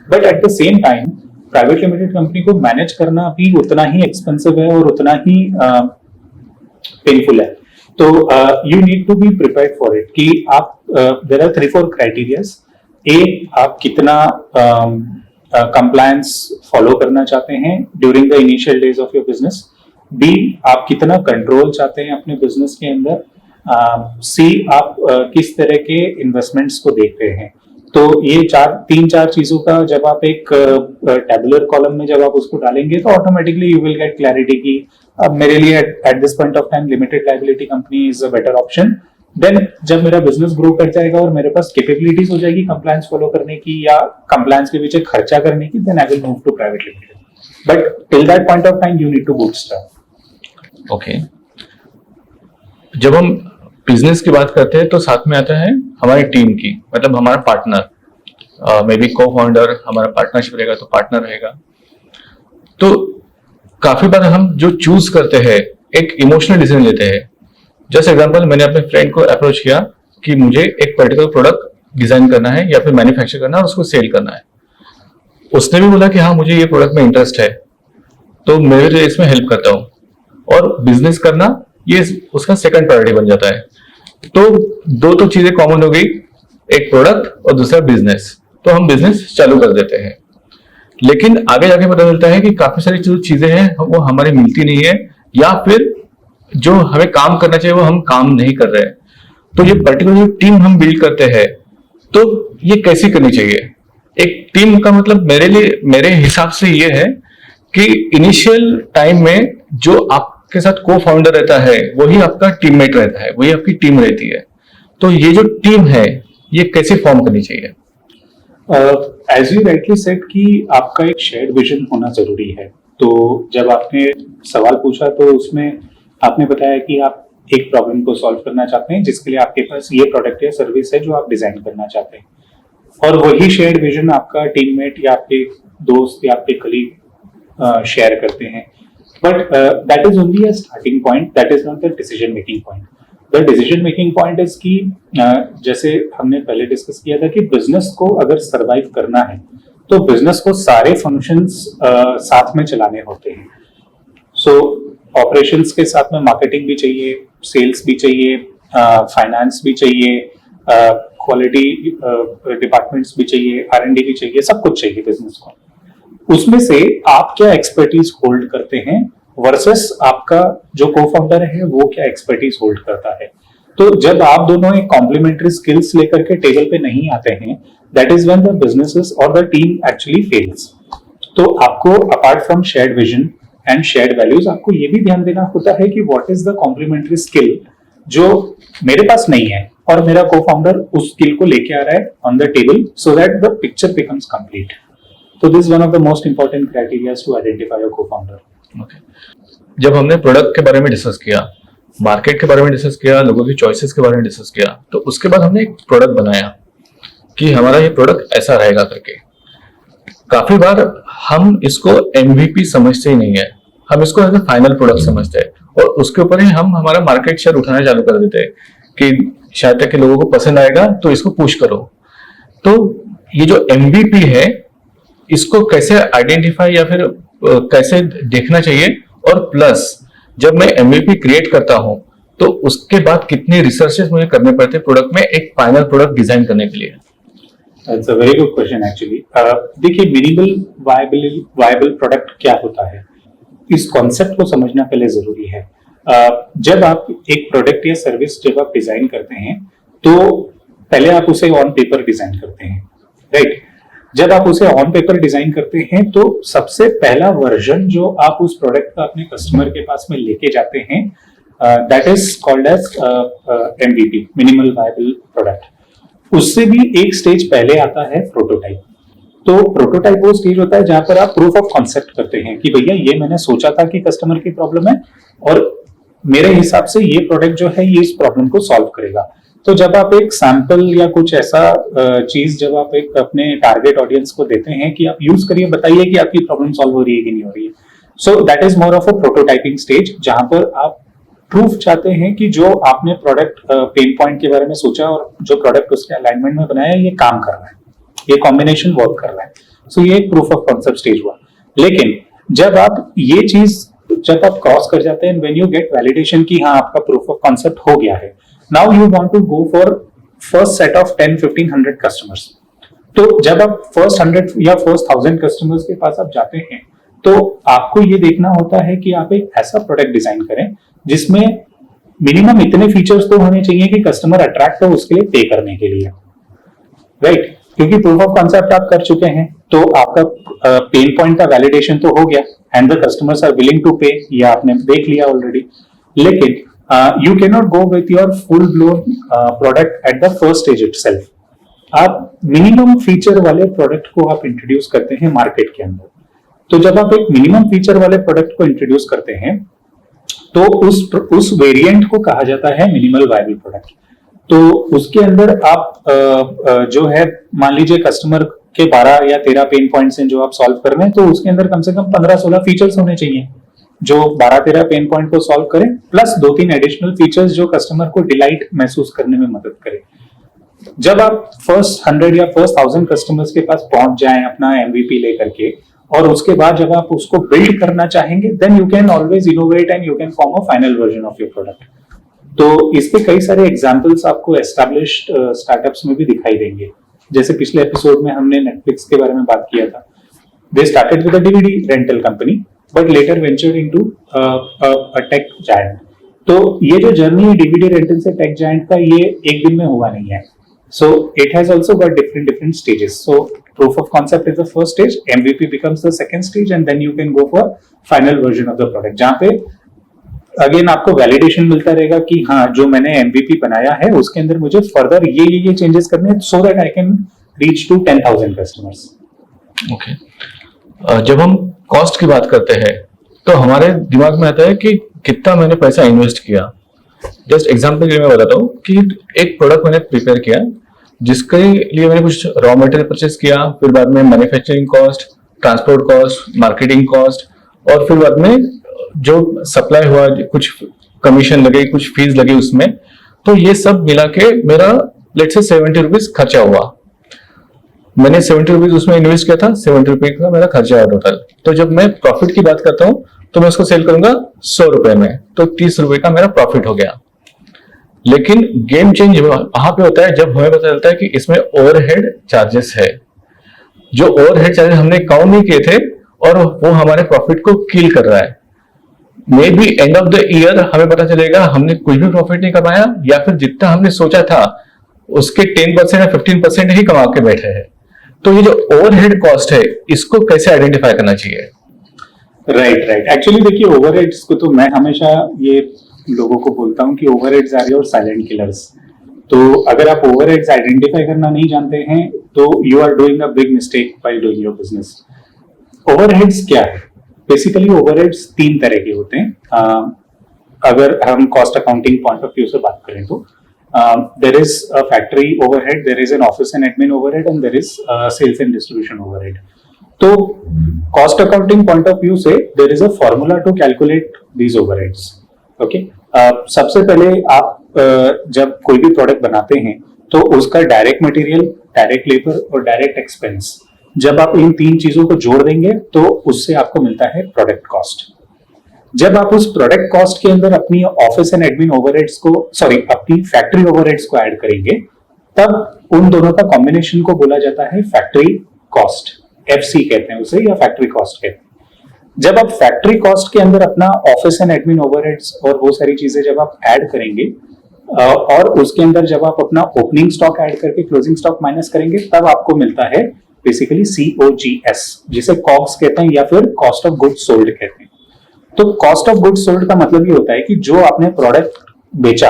But at the same time, private limited company को manage करना भी उतना ही expensive है और उतना ही painful है. तो you need to be prepared for it कि आप there are 3-4 criteria. A, आप कितना compliance follow करना चाहते हैं during the initial days of your business. B, आप कितना कंट्रोल चाहते हैं अपने बिजनेस के अंदर. सी, आप किस तरह के इन्वेस्टमेंट्स को देख रहे हैं. तो ये 3-4 चीजों का जब आप एक टैबुलर कॉलम में जब आप उसको डालेंगे तो automatically you will get clarity कि अब मेरे लिए at this point of time limited liability company is a better option. Then जब मेरा बिजनेस ग्रो कर जाएगा और मेरे पास कैपेबिलिटीज हो जाएगी कंप्लायंस फॉलो करने की या कंप्लायंस के पीछे खर्चा करने की, then I will move to private limited. But till that point of time you need to bootstrap. Okay. जब हम बिजनेस की बात करते हैं तो साथ में आता है हमारी टीम की, मतलब हमारा पार्टनर, मे बी को फाउंडर, हमारा पार्टनरशिप रहेगा तो पार्टनर रहेगा. तो काफी बार हम जो चूज करते हैं एक इमोशनल डिसीजन लेते हैं. जस्ट एग्जांपल, मैंने अपने फ्रेंड को अप्रोच किया कि मुझे एक पर्टिकुलर प्रोडक्ट डिजाइन करना है या फिर मैन्युफैक्चर करना है और उसको सेल करना है. उसने भी बोला कि हाँ मुझे ये प्रोडक्ट में इंटरेस्ट है, तो मैं भी इसमें हेल्प करता हूँ. और बिजनेस करना ये उसका सेकंड प्रायोरिटी बन जाता है. तो दो तो चीजें कॉमन हो गई, एक प्रोडक्ट और दूसरा बिजनेस. तो हम बिजनेस चालू कर देते हैं, लेकिन आगे जाके पता चलता है कि काफी सारी जो चीजें हैं वो हमारी मिलती नहीं है या फिर जो हमें काम करना चाहिए वो हम काम नहीं कर रहे हैं. तो ये पर्टिकुलर जो टीम हम बिल्ड करते हैं तो ये कैसी करनी चाहिए. एक टीम का मतलब मेरे हिसाब से ये है कि इनिशियल टाइम में जो आपके साथ को फाउंडर रहता है वही आपका टीममेट रहता है, वही आपकी टीम रहती है. तो ये जो टीम है ये कैसे फॉर्म करनी चाहिए. एज यू राइटली सेड कि आपका एक शेयर्ड विजन होना जरूरी है. तो जब आपने सवाल पूछा तो उसमें आपने बताया कि आप एक प्रॉब्लम को सॉल्व करना चाहते हैं जिसके लिए आपके पास ये प्रोडक्ट या सर्विस है जो आप डिजाइन करना चाहते हैं, और वही शेयर्ड विजन आपका टीममेट या आपके दोस्त या आपके कलीग शेयर करते हैं. But that is only a starting point, that is not the decision making point. The decision making point is कि जैसे हमने पहले डिस्कस किया था कि बिजनेस को अगर सर्वाइव करना है तो बिजनेस को सारे फंक्शंस साथ में चलाने होते हैं. सो ऑपरेशंस के साथ में मार्केटिंग भी चाहिए, सेल्स भी चाहिए, फाइनेंस भी चाहिए, क्वालिटी डिपार्टमेंट्स भी चाहिए, R&D भी चाहिए, सब कुछ चाहिए बिजनेस को. उसमें से आप क्या एक्सपर्टीज होल्ड करते हैं वर्सेस आपका जो को फाउंडर है वो क्या एक्सपर्टीज होल्ड करता है. तो जब आप दोनों एक कॉम्प्लीमेंट्री स्किल्स लेकर के टेबल पे नहीं आते हैं, that is when the businesses और द टीम एक्चुअली फेल्स. तो आपको apart from shared vision and shared values आपको ये भी ध्यान देना होता है कि what is the complementary skill जो मेरे पास नहीं है और मेरा को फाउंडर उस स्किल को लेके आ रहा है on the table, so that the picture becomes complete. तो this one of the most important criterias to identify your co founder. Okay, जब हमने प्रोडक्ट के बारे में डिस्कस किया, मार्केट के बारे में डिस्कस किया, लोगों की चॉइसेस के बारे में डिस्कस किया, तो उसके बाद हमने एक प्रोडक्ट बनाया कि हमारा ये प्रोडक्ट ऐसा रहेगा करके. काफी बार हम इसको MVP समझते ही नहीं है, हम इसको एज ए फाइनल प्रोडक्ट समझते हैं और उसके ऊपर ही हम हमारा मार्केट शेयर उठाना चालू कर देते हैं कि शायद तक कि लोगों को पसंद आएगा तो इसको पुश करो. तो ये जो MVP है इसको कैसे आइडेंटिफाई या फिर कैसे देखना चाहिए, और प्लस जब मैं MVP क्रिएट करता हूं तो उसके बाद कितने रिसर्चेस मुझे करने पड़ते हैं प्रोडक्ट में एक फाइनल प्रोडक्ट डिजाइन करने के लिए. That's a very good question actually. देखिए मिनिमल वायबल प्रोडक्ट क्या होता है, इस कॉन्सेप्ट को समझना पहले जरूरी है. जब आप एक प्रोडक्ट या सर्विस जब आप डिजाइन करते हैं तो पहले आप उसे ऑन पेपर डिजाइन करते हैं, राइट. जब आप उसे ऑन पेपर डिजाइन करते हैं तो सबसे पहला वर्जन जो आप उस प्रोडक्ट का अपने कस्टमर के पास में लेके जाते हैं that is called as MVP, minimal viable product. उससे भी एक स्टेज पहले आता है प्रोटोटाइप. तो प्रोटोटाइप वो स्टेज होता है जहां पर आप प्रूफ ऑफ कॉन्सेप्ट करते हैं कि भैया ये मैंने सोचा था कि कस्टमर की प्रॉब्लम है और मेरे हिसाब से ये प्रोडक्ट जो है ये इस प्रॉब्लम को सॉल्व करेगा. तो जब आप एक सैंपल या कुछ ऐसा चीज जब आप एक अपने टारगेट ऑडियंस को देते हैं कि आप यूज करिए, बताइए कि आपकी प्रॉब्लम सॉल्व हो रही है कि नहीं हो रही है. सो that is more of a prototyping stage जहां पर आप प्रूफ चाहते हैं कि जो आपने प्रोडक्ट पेन पॉइंट के बारे में सोचा और जो प्रोडक्ट उसके अलाइनमेंट में बनाया ये काम कर रहा है, ये कॉम्बिनेशन वर्क कर रहा है. सो ये एक प्रूफ ऑफ कॉन्सेप्ट स्टेज हुआ. लेकिन जब आप ये चीज जब आप क्रॉस कर जाते हैं, व्हेन यू गेट वैलिडेशन कि हाँ आपका प्रूफ ऑफ कॉन्सेप्ट हो गया है, now you want to go for first set of 10, 15, 100 customers. तो जब आप फर्स्ट 100 या फर्स्ट 1000 कस्टमर्स के पास आप जाते हैं तो आपको ये देखना होता है कि आप एक ऐसा प्रोडक्ट डिजाइन करें जिसमें मिनिमम इतने फीचर्स तो होने चाहिए कि कस्टमर अट्रैक्ट हो उसके लिए पे करने के लिए, राइट. क्योंकि प्रूफ ऑफ कॉन्सेप्ट आप कर चुके हैं तो आपका पेन पॉइंट का वैलिडेशन तो हो गया and the customers are willing to pay, ये आपने देख लिया ऑलरेडी. लेकिन you cannot go with your full blown product at the first stage itself. आप मिनिमम फीचर वाले प्रोडक्ट को आप इंट्रोड्यूस करते हैं मार्केट के अंदर. तो जब आप एक मिनिमम फीचर वाले प्रोडक्ट को इंट्रोड्यूस करते हैं तो उस वेरिएंट को कहा जाता है मिनिमल वायबल प्रोडक्ट. तो उसके अंदर आप जो है मान लीजिए कस्टमर के 12 या 13 पेन पॉइंट्स हैं जो आप सॉल्व कर रहे हैं, तो उसके अंदर कम से कम 15-16 फीचर्स होने चाहिए जो 12-13 पेन पॉइंट को सॉल्व करें, प्लस 2-3 एडिशनल फीचर्स जो कस्टमर को डिलाइट महसूस करने में मदद करें. जब आप फर्स्ट 100 या फर्स्ट 1000 कस्टमर्स के पास पहुंच जाएं अपना MVP लेकर के, और उसके बाद जब आप उसको बिल्ड करना चाहेंगे, then you can always innovate and you can form a final version of your product. तो इसके कई सारे एग्जांपल्स आपको एस्टैब्लिश्ड स्टार्टअप्स में भी दिखाई देंगे. जैसे पिछले एपिसोड में हमने नेटफ्लिक्स के बारे में बात किया था. They started with a DVD rental company but later ventured into a tech giant. तो ये जो जर्नी DVD रेंटल से टेक जायंट का ये एक दिन में हुआ नहीं है. So it has also got different stages. So proof of concept is the first stage, MVP becomes the second stage, and then you can go for final version of the product. जहाँ पे again आपको validation मिलता रहेगा कि हाँ जो मैंने MVP बनाया है उसके अंदर मुझे फर्दर ये चेंजेस करने हैं so that I can reach to 10,000 customers. Okay. जब हम कॉस्ट की बात करते हैं तो हमारे दिमाग में आता है कि कितना मैंने पैसा इन्वेस्ट किया, जस्ट एग्जांपल के लिए मैं बताता हूँ कि एक प्रोडक्ट मैंने प्रिपेयर किया जिसके लिए मैंने कुछ रॉ मटेरियल परचेस किया, फिर बाद में manufacturing cost, transport cost, marketing cost, और फिर बाद में जो सप्लाई हुआ, कुछ कमीशन लगे, कुछ फीस लगी उसमें, तो ये सब मिला के मेरा लेट्स से 70 रुपीज खर्चा हुआ। मैंने 70 रुपीज उसमें इन्वेस्ट किया था, 70 रुपीज का मेरा खर्चा हुआ टोटल। तो जब मैं प्रॉफिट की बात करता हूँ तो मैं उसको सेल करूंगा 100 रुपए में, तो 30 रुपए का मेरा प्रॉफिट हो गया। लेकिन गेम चेंज वहां पे होता है जब हमें पता चलता है कि इसमें ओवरहेड चार्जेस है, जो ओवरहेड चार्जेस हमने काउंट नहीं किए थे और वो हमारे प्रॉफिट को किल कर रहा है। May be end of the year हमें पता चलेगा हमने कुछ भी प्रॉफिट नहीं कमाया, या फिर जितना हमने सोचा था उसके 10% या 15% ही कमा के बैठे हैं। तो ये जो ओवरहेड कॉस्ट है, इसको कैसे आइडेंटिफाई करना चाहिए? Right right. एक्चुअली देखिए, ओवरहेड्स को तो मैं हमेशा ये लोगों को बोलता हूँ कि overheads are your silent killers. तो अगर आप ओवरहेड्स आइडेंटिफाई करना नहीं जानते हैं तो you are doing a big mistake while doing your business. Overheads क्या है? बेसिकली ओवरहेड्स 3 तरह के होते हैं। अगर हम cost accounting point of view से बात करें तो there is a factory overhead, there is an office and admin overhead, and there is sales and distribution overhead. तो cost accounting point of view से there is a formula to calculate these overheads. Okay, सबसे पहले आप जब कोई भी product बनाते हैं तो उसका डायरेक्ट मटेरियल, डायरेक्ट लेबर और डायरेक्ट एक्सपेंस, जब आप इन 3 चीजों को जोड़ देंगे तो उससे आपको मिलता है प्रोडक्ट कॉस्ट। जब आप उस प्रोडक्ट कॉस्ट के अंदर अपनी ऑफिस एंड एडमिन ओवरहेड्स को, अपनी फैक्ट्री ओवरहेड्स को ऐड करेंगे, तब उन दोनों का कॉम्बिनेशन को बोला जाता है फैक्ट्री कॉस्ट, एफसी कहते हैं उसे, या फैक्ट्री कॉस्ट कहते हैं। जब आप फैक्ट्री कॉस्ट के अंदर अपना ऑफिस एंड एडमिन ओवरहेड्स और वो सारी चीजें जब आप ऐड करेंगे और उसके अंदर जब आप अपना ओपनिंग स्टॉक ऐड करके क्लोजिंग स्टॉक माइनस करेंगे, तब आपको मिलता है बेसिकली COGS, जिसे कॉग्स कहते हैं या फिर कॉस्ट ऑफ गुड्स सोल्ड कहते हैं। तो कॉस्ट ऑफ गुड्स सोल्ड का मतलब ये होता है कि जो आपने प्रोडक्ट बेचा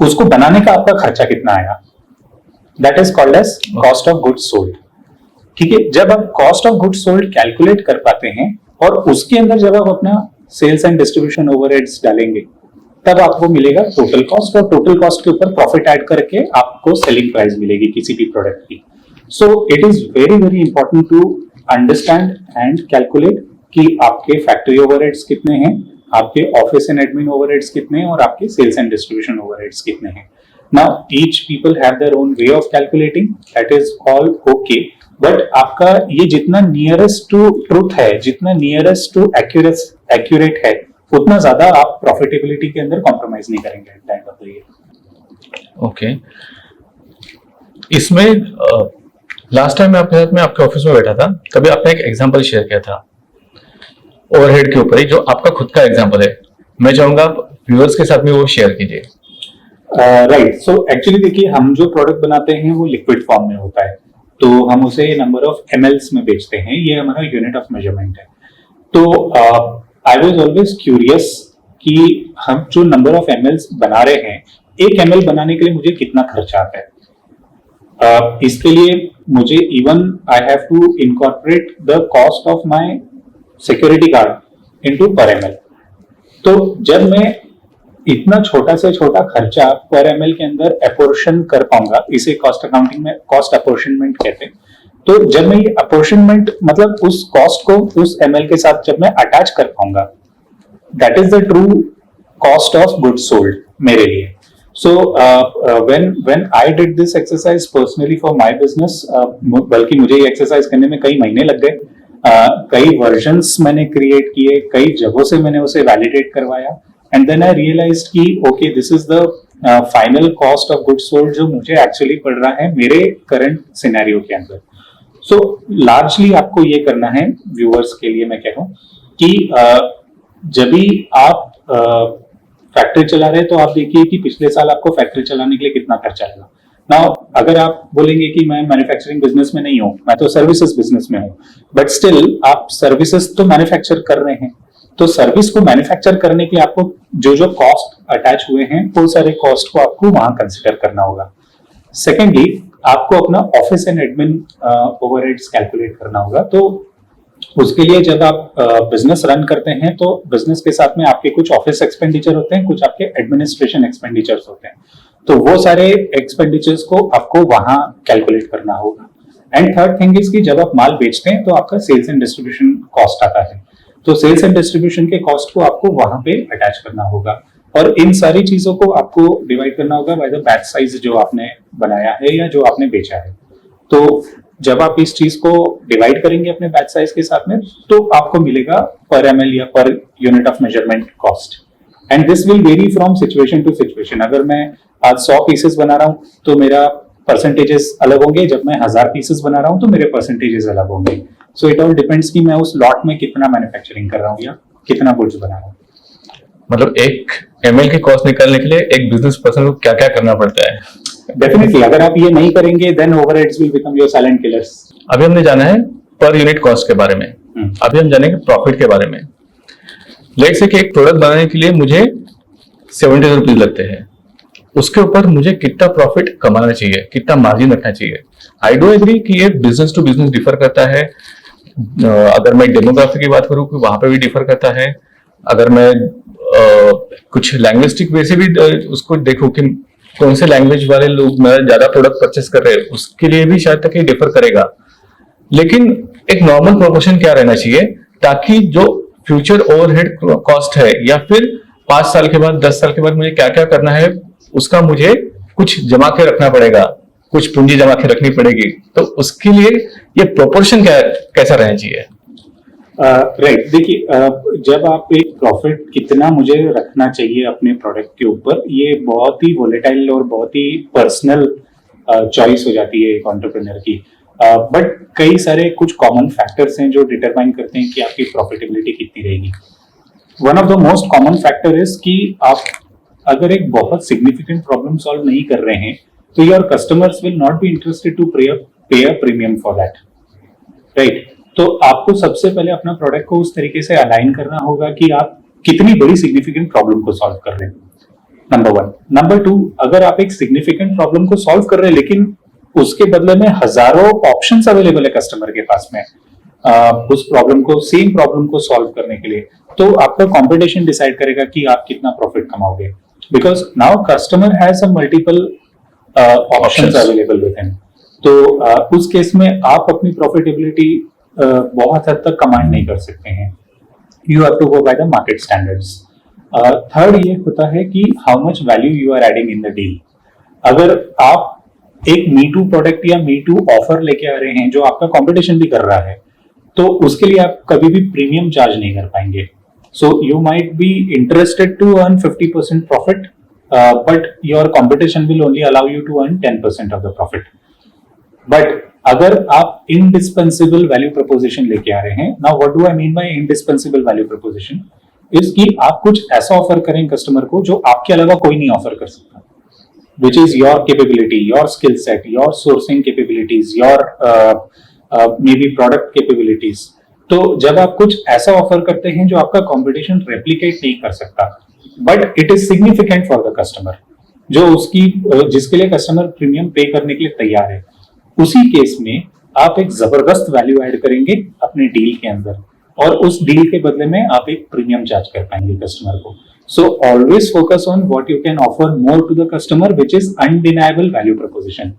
उसको बनाने का आपका खर्चा कितना आया, that is called as cost of goods sold. ठीक है, जब आप cost of goods sold calculate कर पाते हैं और उसके अंदर जब आप अपना सेल्स एंड डिस्ट्रीब्यूशन ओवरहेड्स डालेंगे, तब आपको मिलेगा टोटल कॉस्ट, और टोटल कॉस्ट के ऊपर प्रॉफिट ऐड करके आपको सेलिंग प्राइस मिलेगी किसी भी प्रोडक्ट की। So it is very very important to understand and calculate कि आपके फैक्ट्री ओवरहेड्स कितने हैं, आपके ऑफिस एंड एडमिन ओवरहेड्स कितने हैं और आपके सेल्स एंड डिस्ट्रीब्यूशन ओवरहेड्स कितने हैं। Now each people have their own way of calculating, that is all okay, but आपका ये जितना नियरेस्ट टू ट्रूथ है, जितना नियरेस्ट टू एक्यूरेट है, उतना ज्यादा आप प्रॉफिटेबिलिटी के अंदर कॉम्प्रोमाइज नहीं करेंगे at the end of the year. Okay, इसमें लास्ट टाइम मैं आपके ऑफिस में बैठा था, तभी आपने एक एग्जांपल शेयर किया था ओवरहेड के ऊपर ही, जो आपका खुद का एग्जांपल है। मैं चाहूंगा आप व्यूअर्स के साथ में वो शेयर कीजिए। राइट, सो एक्चुअली देखिए, हम जो प्रोडक्ट बनाते हैं वो लिक्विड फॉर्म में होता है, तो हम उसे नंबर ऑफ mls में बेचते हैं, ये हमारा यूनिट ऑफ मेजरमेंट है। तो आई वाज ऑलवेज क्यूरियस कि हम जो नंबर ऑफ mls बना रहे हैं, 1 ml बनाने के लिए मुझे कितना खर्चा आता है। इसके लिए मुझे even I have to incorporate the cost of my security guard into per ml। तो जब मैं इतना छोटा से छोटा खर्चा पर ml के अंदर अपोर्शन कर पाऊंगा, इसे कॉस्ट अकाउंटिंग में कॉस्ट अपोर्शनमेंट कहते हैं। तो जब मैं ये अपोर्शनमेंट, मतलब उस कॉस्ट को उस ml के साथ जब मैं अटैच कर पाऊंगा, that is the true cost of goods sold मेरे लिए। So when I did this exercise personally for my business, बल्कि मुझे ये एक्सरसाइज करने में कई महीने लग गए, कई वर्जन्स मैंने क्रिएट किए, कई जगहों से मैंने उसे वैलिडेट करवाया, एंड देन आई रियलाइज्ड कि okay, this is the final cost of goods sold जो मुझे एक्चुअली पड़ रहा है मेरे करंट सिनेरियो के अंदर। सो लार्जली आपको ये करना है, व्यूअर्स के लिए मैं कह रहा हूँ कि जब भी आप फैक्ट्री चला रहे हैं तो आप देखिए कि पिछले साल आपको फैक्ट्री चलाने के लिए कितना खर्चा लगा। नाउ अगर आप बोलेंगे कि मैं मैन्युफैक्चरिंग बिजनेस में नहीं हूं, मैं तो सर्विसेज बिजनेस में हूं, बट स्टिल आप सर्विसेज तो मैन्युफैक्चर कर रहे हैं, तो सर्विस को मैन्युफैक्चर करने के लिए आपको जो जो कॉस्ट अटैच हुए हैं, वो सारे कॉस्ट को आपको वहां कंसिडर करना होगा। सेकेंडली, आपको अपना office and admin overheads calculate करना होगा। तो उसके लिए जब आप बिजनेस रन करते हैं तो बिजनेस के साथ में आपके कुछ ऑफिस एक्सपेंडिचर होते हैं, कुछ आपके एडमिनिस्ट्रेशन एक्सपेंडिचर्स होते हैं, तो वो सारे एक्सपेंडिचर्स को आपको वहां कैलकुलेट करना होगा। एंड थर्ड थिंग इज कि जब आप माल बेचते हैं तो आपका सेल्स एंड डिस्ट्रीब्यूशन कॉस्ट आता है, तो सेल्स एंड डिस्ट्रीब्यूशन के कॉस्ट को आपको वहां पे अटैच करना होगा, और इन सारी चीजों को आपको डिवाइड करना होगा बाय द बैच साइज जो आपने बनाया है या जो आपने बेचा है। तो जब आप इस चीज को डिवाइड करेंगे अपने बैच साइज के साथ में, तो आपको मिलेगा पर ml या per unit of measurement cost. And this will vary from situation to situation. अगर मैं आज 100 पीसेस बना रहा हूं तो मेरा परसेंटेजेस अलग होंगे, जब मैं 1000 पीसेस बना रहा हूं तो मेरे परसेंटेजेस अलग होंगे। सो इट ऑल डिपेंड्स कि मैं उस लॉट में कितना मैन्युफैक्चरिंग कर रहा हूँ या कितना गुड्स बना रहा हूँ। मतलब एक ml की कॉस्ट निकालने के लिए एक बिजनेस पर्सन को क्या क्या करना पड़ता है? डेफिनेटली अगर आप ये नहीं करेंगे then overheads will become your silent killers. अभी हमने जाना है पर यूनिट कॉस्ट के बारे में, अभी हम जानेंगे प्रॉफिट के बारे में। लेट्स से कि एक प्रोडक्ट बनाने के लिए मुझे 70 रुपीज लगते हैं, उसके ऊपर मुझे कितना प्रॉफिट कमाना चाहिए, कितना मार्जिन रखना चाहिए। आई डू एग्री कि ये बिजनेस टू बिजनेस डिफर करता है। अगर मैं डेमोग्राफी की बात करूँ वहां पे भी डिफर करता है। अगर मैं कुछ लैंग्वेस्टिक वे से भी उसको देखूं कि कौन से लैंग्वेज वाले लोग ज्यादा प्रोडक्ट परचेस कर रहे हैं, उसके लिए भी शायद तक ये डिफर करेगा। लेकिन एक नॉर्मल प्रोपोर्शन क्या रहना चाहिए ताकि जो फ्यूचर ओवरहेड कॉस्ट है या फिर 5 साल के बाद 10 साल के बाद मुझे क्या क्या करना है उसका मुझे कुछ जमा के रखना पड़ेगा, कुछ पूंजी जमा के रखनी पड़ेगी, तो उसके लिए ये प्रोपोर्शन कैसा रहना चाहिए? राइट, देखिए जब आप एक प्रॉफिट कितना मुझे रखना चाहिए अपने प्रोडक्ट के ऊपर, ये बहुत ही वोलेटाइल और बहुत ही पर्सनल चॉइस हो जाती है एक एंटरप्रेन्योर की। बट कई सारे कुछ कॉमन फैक्टर्स हैं जो डिटरमाइन करते हैं कि आपकी प्रॉफिटेबिलिटी कितनी रहेगी। One of the most common factor is कि आप अगर एक बहुत सिग्निफिकेंट प्रॉब्लम सॉल्व नहीं कर रहे हैं तो your customers will not be interested to pay a premium for that, right. तो आपको सबसे पहले अपना प्रोडक्ट को उस तरीके से अलाइन करना होगा कि आप कितनी बड़ी सिग्निफिकेंट प्रॉब्लम को सॉल्व कर रहे हैं, नंबर 1। नंबर 2, अगर आप एक सिग्निफिकेंट प्रॉब्लम को सॉल्व कर रहे हैं लेकिन उसके बदले में हजारों ऑप्शंस अवेलेबल है कस्टमर के पास में उस प्रॉब्लम को, सेम प्रॉब्लम को सॉल्व करने के लिए, तो आपका कंपटीशन डिसाइड करेगा कि आप कितना प्रॉफिट कमाओगे, because now customer has a multiple options available with him. तो उस केस में आप अपनी प्रॉफिटेबिलिटी बहुत हद तक कमांड नहीं कर सकते हैं। You have to go by the market standards. Third ये होता है कि how much value you are adding in the deal. अगर आप एक मी टू प्रोडक्ट या मी टू ऑफर लेके आ रहे हैं जो आपका कंपटीशन भी कर रहा है, तो उसके लिए आप कभी भी प्रीमियम चार्ज नहीं कर पाएंगे। So you might be interested to earn 50% profit, but your competition will only allow you to earn 10% of the profit. But अगर आप इंडिस्पेंसिबल वैल्यू प्रपोजिशन लेके आ रहे हैं, now what do I mean by indispensable value proposition is कि आप कुछ ऐसा ऑफर करें कस्टमर को जो आपके अलावा कोई नहीं ऑफर कर सकता, which is your capability, your skill set, your sourcing capabilities, your maybe product capabilities। तो जब आप कुछ ऐसा ऑफर करते हैं जो आपका कंपटीशन रेप्लिकेट नहीं कर सकता, but it is significant for the customer, जो उसकी जिसके लिए कस्टमर प्रीमियम पे करने के लिए तैयार है, उसी केस में आप एक जबरदस्त वैल्यू ऐड करेंगे अपने डील के अंदर, और उस डील के बदले में आप एक प्रीमियम चार्ज कर पाएंगे कस्टमर को। So always focus on what you can offer more to the customer, which is undeniable value proposition,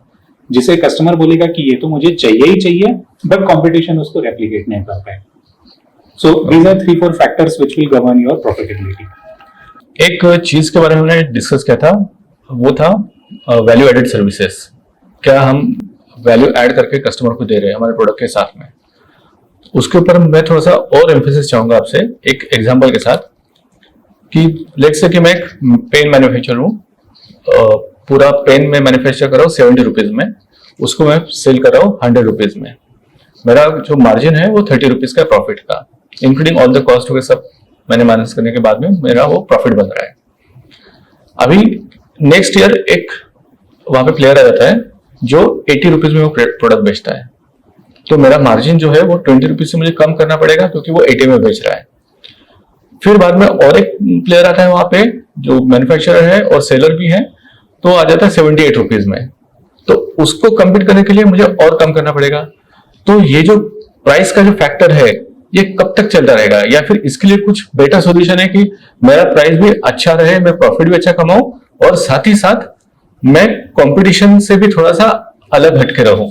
जिसे कस्टमर बोलेगा कि ये तो मुझे चाहिए ही चाहिए, बट कंपटीशन उसको रेप्लिकेट नहीं कर पाए। So these are 3-4 factors which will govern your profitability। एक चीज के बारे में हमने डिस्कस किया था, वो था वैल्यू एडेड सर्विसेज। क्या हम वैल्यू ऐड करके कस्टमर को दे रहे हैं हमारे प्रोडक्ट के साथ में? उसके ऊपर मैं थोड़ा सा और एम्फेसिस चाहूंगा आपसे एक एग्जांपल के साथ कि लेट्स से कि मैं एक पेन मैन्युफैक्चरर हूँ, पूरा पेन में मैन्युफैक्चर कर रहा हूँ 70 रुपीज में, उसको मैं सेल कर रहा हूँ 100 रुपीज में। मेरा जो मार्जिन है वो 30 रुपीज का प्रॉफिट का, इंक्लूडिंग ऑल द कॉस्ट वगैरह सब मैंने माइनस करने के बाद में मेरा वो प्रॉफिट बन रहा है। अभी नेक्स्ट ईयर एक वहां पे प्लेयर आ जाता है जो 80 रुपीज में वो प्रोडक्ट बेचता है, तो मेरा मार्जिन जो है वो 20 रुपीज से मुझे कम करना पड़ेगा क्योंकि वो 80 में बेच रहा है। फिर बाद में और एक प्लेयर आता है वहां पे जो मैन्युफैक्चरर है और सेलर भी है, तो आ जाता है 78 रुपीज में, तो उसको कम्पीट करने के लिए मुझे और कम करना पड़ेगा। तो ये जो प्राइस का जो फैक्टर है ये कब तक चलता रहेगा, या फिर इसके लिए कुछ बेटर सॉल्यूशन है कि मेरा प्राइस भी अच्छा रहे, मैं प्रॉफिट भी अच्छा कमाऊं और साथ ही साथ मैं कंपटीशन से भी थोड़ा सा अलग हटके रहूं।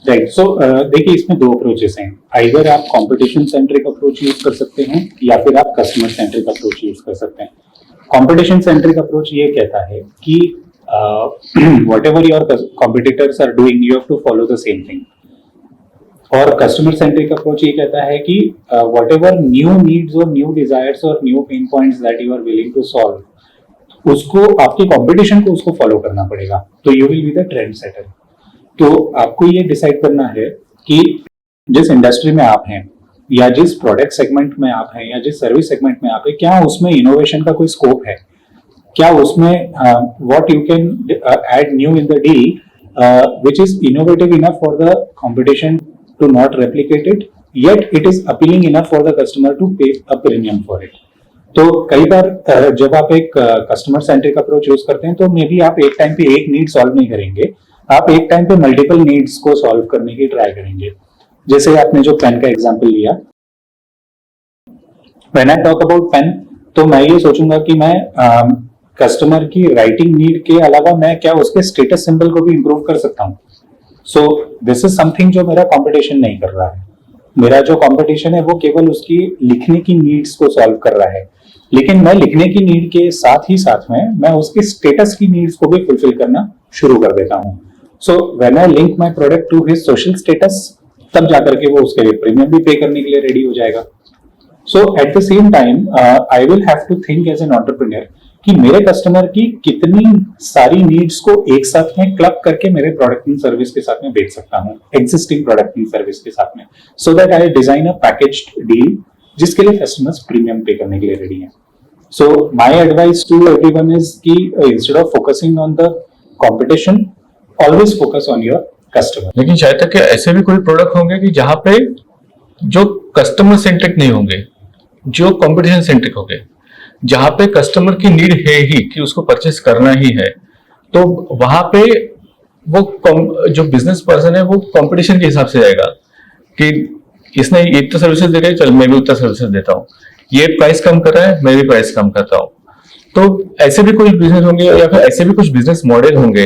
राइट, सो देखिए इसमें दो अप्रोचेस हैं। आइदर आप कंपटीशन सेंट्रिक अप्रोच यूज कर सकते हैं या फिर आप कस्टमर सेंट्रिक अप्रोच यूज कर सकते हैं। कंपटीशन सेंट्रिक अप्रोच ये कहता है कि whatever your competitors are doing you have to follow the same thing. और कस्टमर सेंट्रिक अप्रोच ये कहता है कि वट एवर न्यू नीड्स और न्यू डिजायर्स और new pain points that you are willing to solve, उसको आपके competition को उसको फॉलो करना पड़ेगा, तो you will be the trend setter. तो आपको ये डिसाइड करना है कि जिस इंडस्ट्री में आप हैं या जिस प्रोडक्ट सेगमेंट में आप हैं या जिस सर्विस सेगमेंट में आप हैं, क्या उसमें इनोवेशन का कोई स्कोप है, क्या उसमें what you can add new in the deal which is innovative enough for the competition to not replicate it, yet it is appealing enough for the customer to pay a premium for it. तो कई बार जब आप एक customer centric approach use करते हैं तो may be आप एक टाइम पे एक नीड सॉल्व नहीं करेंगे, आप एक टाइम पे मल्टीपल नीड्स को सॉल्व करने की ट्राई करेंगे। जैसे आपने जो पेन का एग्जांपल लिया, when I talk about pen, तो मैं ये सोचूंगा कि मैं कस्टमर की राइटिंग नीड के अलावा मैं क्या उसके स्टेटस सिंबल को भी इंप्रूव कर सकता हूँ। सो दिस इज समथिंग जो मेरा कंपटीशन नहीं कर रहा है। मेरा जो कंपटीशन है वो केवल उसकी लिखने की नीड्स को सॉल्व कर रहा है, लेकिन मैं लिखने की नीड के साथ ही साथ में मैं उसके स्टेटस की नीड्स को भी फुलफिल करना शुरू कर देता हूँ। So when I link my product to his social status, तब जाकर के वो उसके लिए प्रीमियम भी पे करने के लिए रेडी हो जाएगा। So at the same time I will have to think as an entrepreneur कि मेरे कस्टमर की कितनी सारी नीड्स को एक साथ में क्लब करके मेरे प्रोडक्ट एंड सर्विस के साथ में बेच सकता हूँ, एग्जिस्टिंग प्रोडक्ट एंड सर्विस के साथ में, so that I design a packaged deal जिसके लिए कस्टमर्स प्रीमियम पे करने के लिए रेडी हैं। So my advice to everyone is कि instead of focusing on the competition, always focus on your customer. लेकिन शायद तक ऐसे भी कोई प्रोडक्ट होंगे कि जहां पे जो कस्टमर सेंट्रिक नहीं होंगे, जो कंपटीशन सेंट्रिक होंगे, जहां पे कस्टमर की नीड है ही कि उसको परचेस करना ही है, तो वहां पे वो जो बिजनेस पर्सन है वो कंपटीशन के हिसाब से जाएगा कि इसने इतना सर्विसेज दे रहा है, चल मैं भी उतना सर्विसेज देता हूँ, ये प्राइस कम कर रहा है मैं भी प्राइस कम करता हूँ। तो ऐसे भी कुछ बिजनेस होंगे या फिर ऐसे भी कुछ बिजनेस मॉडल होंगे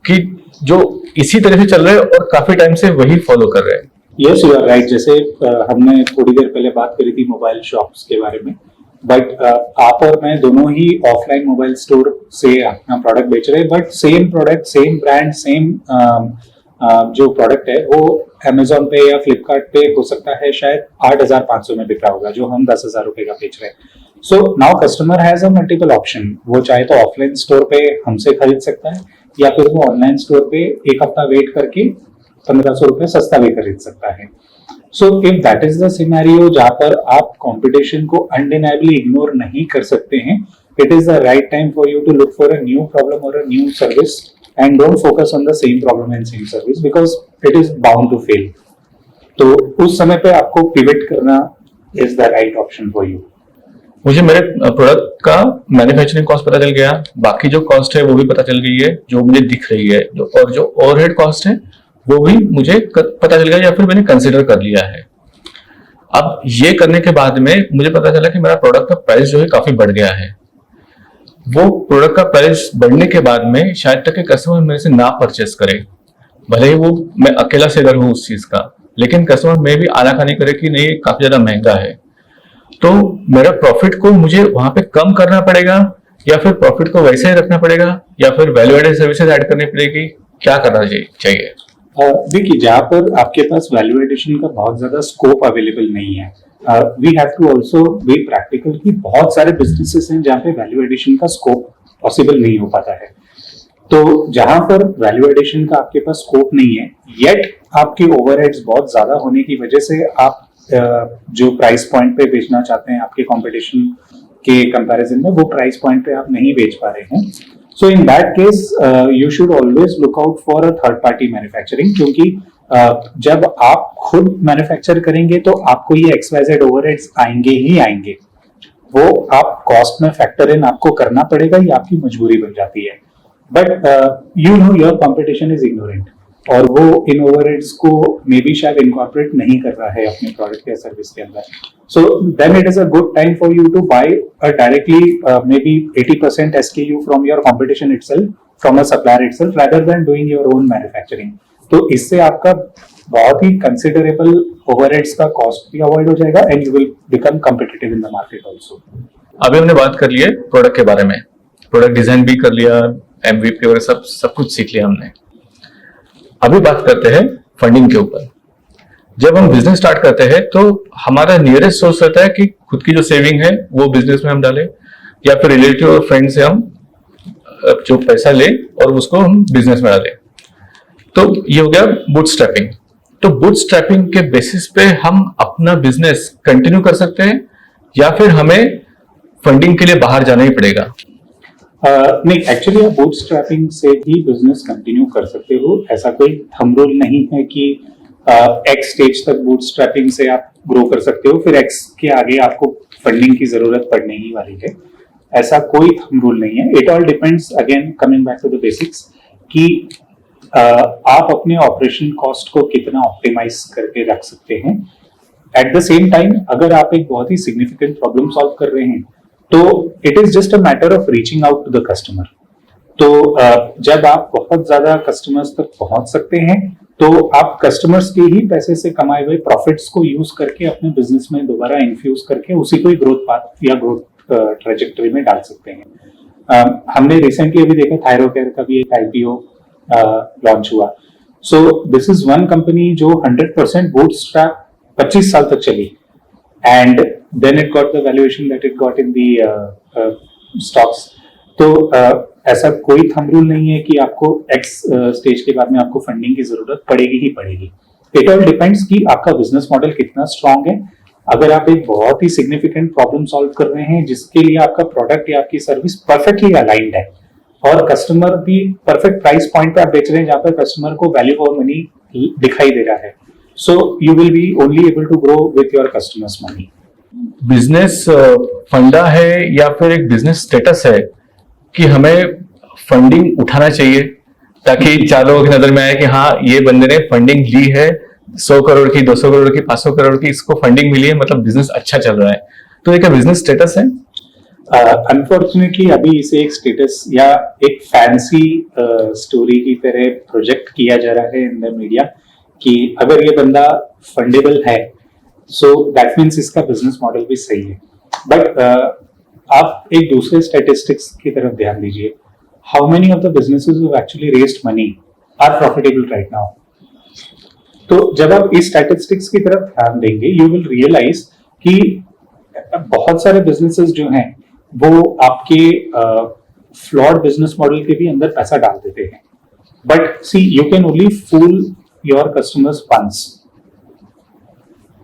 कि जो इसी तरह से चल रहे हैं और काफी टाइम से वही फॉलो कर रहे हैं। Yes, you are right. जैसे हमने थोड़ी देर पहले बात करी थी मोबाइल शॉप्स के बारे में, बट आप और मैं दोनों ही ऑफलाइन मोबाइल स्टोर से अपना प्रोडक्ट बेच रहे हैं, but same product, same brand, same जो प्रोडक्ट है वो Amazon पे या फ्लिपकार्ट पे हो सकता है शायद 8,500 में बिक रहा होगा, जो हम 10,000 रुपए का बेच रहे हैं। So now customer has a multiple option, वो चाहे तो ऑफलाइन स्टोर पे हमसे खरीद सकता है या फिर वो ऑनलाइन स्टोर पे एक हफ्ता वेट करके 1,500 रुपए सस्ता भी खरीद सकता है। So if that is the scenario जहां पर आप कंपटीशन को अनडिनाइबली इग्नोर नहीं कर सकते हैं, it is the right time for you to look for a new problem और a new service and don't focus on the same problem and same service because it is bound to fail. तो उस समय पे आपको pivot करना is the right option for you. मुझे मेरे product का मैन्युफैक्चरिंग कॉस्ट पता चल गया, बाकी जो कॉस्ट है वो भी पता चल गई है जो मुझे दिख रही है, जो ओवरहेड कॉस्ट है वो भी मुझे पता चल गया या फिर मैंने कंसिडर कर लिया है। अब ये करने के बाद में मुझे पता चला कि मेरा प्रोडक्ट का प्राइस जो है काफी बढ़ गया है। वो प्रोडक्ट का प्राइस बढ़ने के बाद में शायद तक कि कस्टमर मेरे से ना परचेस करे, भले ही वो मैं अकेला सेलर हूँ उस चीज का, लेकिन कस्टमर में भी आनाकानी करे कि नहीं काफी ज्यादा महंगा है। तो मेरा प्रॉफिट को मुझे वहां पे कम करना पड़ेगा या फिर प्रॉफिट को वैसे ही रखना पड़ेगा या फिर वैल्यू एडेड सर्विसेज ऐड करनी पड़ेगी, क्या करना चाहिए? देखिए, जहां पर आपके पास वैल्यू एडिशन का बहुत ज्यादा स्कोप अवेलेबल नहीं है, we have to also be practical कि बहुत सारे बिजनेसेस हैं जहां पे वैल्यू एडिशन का स्कोप पॉसिबल नहीं हो पाता है। तो जहां पर वैल्यू एडिशन का आपके पास स्कोप नहीं है, येट आपके ओवरहेड्स बहुत ज्यादा होने की वजह से आप जो प्राइस पॉइंट पे बेचना चाहते हैं आपके कंपटीशन के कंपैरिजन में, वो प्राइस पॉइंट पे आप नहीं बेच पा रहे हैं। So in that case you should always look out for a third party manufacturing, क्योंकि जब आप खुद मैन्युफैक्चर करेंगे तो आपको ये XYZ ओवरहेड्स आएंगे ही आएंगे, वो आप कॉस्ट में फैक्टर इन आपको करना पड़ेगा, ये आपकी मजबूरी बन जाती है। But you know your competition is ignorant, और वो इन ओवरहेड्स को मे बी शायद इनकॉर्पोरेट नहीं कर रहा है अपने प्रोडक्ट या सर्विस के अंदर, so then it is a good time for you to buy directly maybe 80% SKU from your competition itself, from a supplier itself, rather than doing your own manufacturing. तो इससे आपका बहुत ही considerable overheads का cost भी avoid हो जाएगा and you will become competitive in the market also. अभी हमने बात कर ली है प्रोडक्ट के बारे में, प्रोडक्ट डिजाइन भी कर लिया, MVP वगैरह सब कुछ सीख लिया हमने। अभी बात करते हैं फंडिंग के ऊपर। जब हम बिजनेस स्टार्ट करते हैं तो हमारा नियरेस्ट सोर्स रहता है कि खुद की जो सेविंग है वो बिजनेस में हम डालें, या फिर रिलेटिव और फ्रेंड से हम जो पैसा ले और उसको हम बिजनेस में डालें। तो ये हो गया बूटस्ट्रैपिंग। तो बूटस्ट्रैपिंग के बेसिस पे हम अपना बिजनेस कंटिन्यू कर सकते हैं या फिर हमें फंडिंग के लिए बाहर जाना ही पड़ेगा? नहीं, एक्चुअली आप बूटस्ट्रैपिंग से भी बिजनेस कंटिन्यू कर सकते हो। ऐसा कोई थंब रूल नहीं है कि एक्स स्टेज तक बूटस्ट्रैपिंग से आप ग्रो कर सकते हो, फिर एक्स के आगे आपको फंडिंग की जरूरत पड़ने ही वाली है। ऐसा कोई थंब रूल नहीं है। It all depends, again coming back to the basics, कि आप अपने ऑपरेशन कॉस्ट को कितना ऑप्टिमाइज करके रख सकते हैं। एट द सेम टाइम अगर आप एक बहुत ही सिग्निफिकेंट प्रॉब्लम सॉल्व कर रहे हैं तो it is just a matter of reaching out to the customer. तो जब आप बहुत ज्यादा कस्टमर्स तक पहुंच सकते हैं तो आप कस्टमर्स के ही पैसे से कमाए हुए प्रॉफिट्स को यूज करके अपने बिजनेस में दोबारा इन्फ्यूज करके उसी को ग्रोथ पाथ या ग्रोथ ट्रेजेक्टरी में डाल सकते हैं। हमने रिसेंटली अभी देखा थायरोकेयर का भी एक IPO लॉन्च हुआ। सो दिस इज वन कंपनी जो 100% बूटस्ट्रैप 25 साल तक चली, and then it got the valuation that it got in the stocks. तो ऐसा कोई थंब रूल नहीं है कि आपको X स्टेज के बाद में आपको फंडिंग की जरूरत पड़ेगी ही पड़ेगी। इट ऑल डिपेंड्स कि आपका बिजनेस मॉडल कितना स्ट्रांग है। अगर आप एक बहुत ही सिग्निफिकेंट प्रॉब्लम सॉल्व कर रहे हैं जिसके लिए आपका प्रोडक्ट या आपकी सर्विस परफेक्टली अलाइंड है और कस्टमर भी परफेक्ट प्राइस पॉइंट पे आप बेच रहे हैं जहां पर कस्टमर को वैल्यू फॉर मनी दिखाई दे रहा है, so you will be only able to grow with your customers' money. Business फंडा है या फिर एक बिजनेस स्टेटस है कि हमें फंडिंग उठाना चाहिए ताकि 4 लोगों की नजर में आए कि हाँ ये बंदे ने फंडिंग ली है 100 करोड़ की, 200 करोड़ की, 500 करोड़ की, इसको फंडिंग मिली है, मतलब बिजनेस अच्छा चल रहा है। तो ये क्या बिजनेस स्टेटस है? अनफॉर्चुनेटली अभी इसे एक स्टेटस या एक फैंसी स्टोरी की तरह प्रोजेक्ट किया जा रहा है इन द मीडिया कि अगर ये बंदा फंडेबल है सो दैट मीन्स इसका बिजनेस मॉडल भी सही है। बट आप एक दूसरे स्टैटिस्टिक्स की तरफ ध्यान दीजिए। How many of the businesses who actually raised money are profitable right now? तो जब आप इस स्टैटिस्टिक्स की तरफ ध्यान देंगे यू विल रियलाइज कि बहुत सारे बिजनेसेस जो हैं वो आपके फ्लॉड बिजनेस मॉडल के भी अंदर पैसा डाल देते हैं। But see you can only fool your customers once.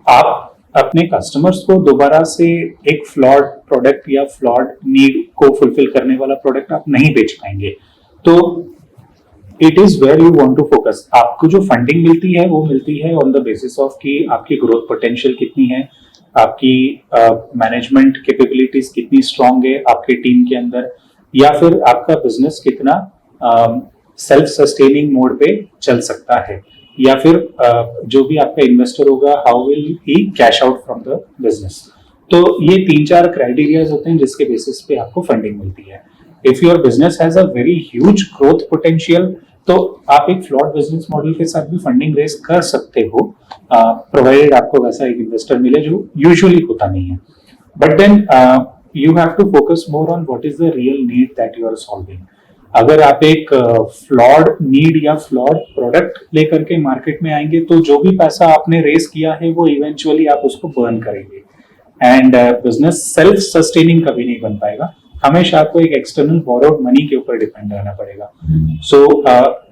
आप अपने कस्टमर्स को दोबारा से एक फ्लॉड प्रोडक्ट या फ्लॉड नीड को फुलफिल करने वाला प्रोडक्ट आप नहीं बेच पाएंगे। तो it is where you want to focus. आपको जो फंडिंग मिलती है वो मिलती है ऑन द बेसिस ऑफ कि आपकी ग्रोथ पोटेंशियल कितनी है, आपकी मैनेजमेंट कैपेबिलिटीज कितनी स्ट्रांग है आपके टीम के अंदर, या फिर आपका बिजनेस कितना सेल्फ सस्टेनिंग मोड पे चल सकता है, या फिर जो भी आपका इन्वेस्टर होगा how will he cash out from the business. तो ये 3-4 क्राइटेरियाज होते हैं जिसके बेसिस पे आपको फंडिंग मिलती है। If your business has a very huge growth potential तो आप एक फ्लॉड बिजनेस मॉडल के साथ भी फंडिंग रेज कर सकते हो, प्रोवाइडेड आपको वैसा एक इन्वेस्टर मिले जो यूजुअली होता नहीं है। But then you have to focus more on what is the real need that you are solving. अगर आप एक फ्लॉड नीड या फ्लॉड प्रोडक्ट लेकर के मार्केट में आएंगे तो जो भी पैसा आपने रेस किया है वो इवेंचुअली आप उसको बर्न करेंगे एंड बिजनेस सेल्फ सस्टेनिंग कभी नहीं बन पाएगा। हमेशा आपको एक एक्सटर्नल बोरोड मनी के ऊपर डिपेंड रहना पड़ेगा। So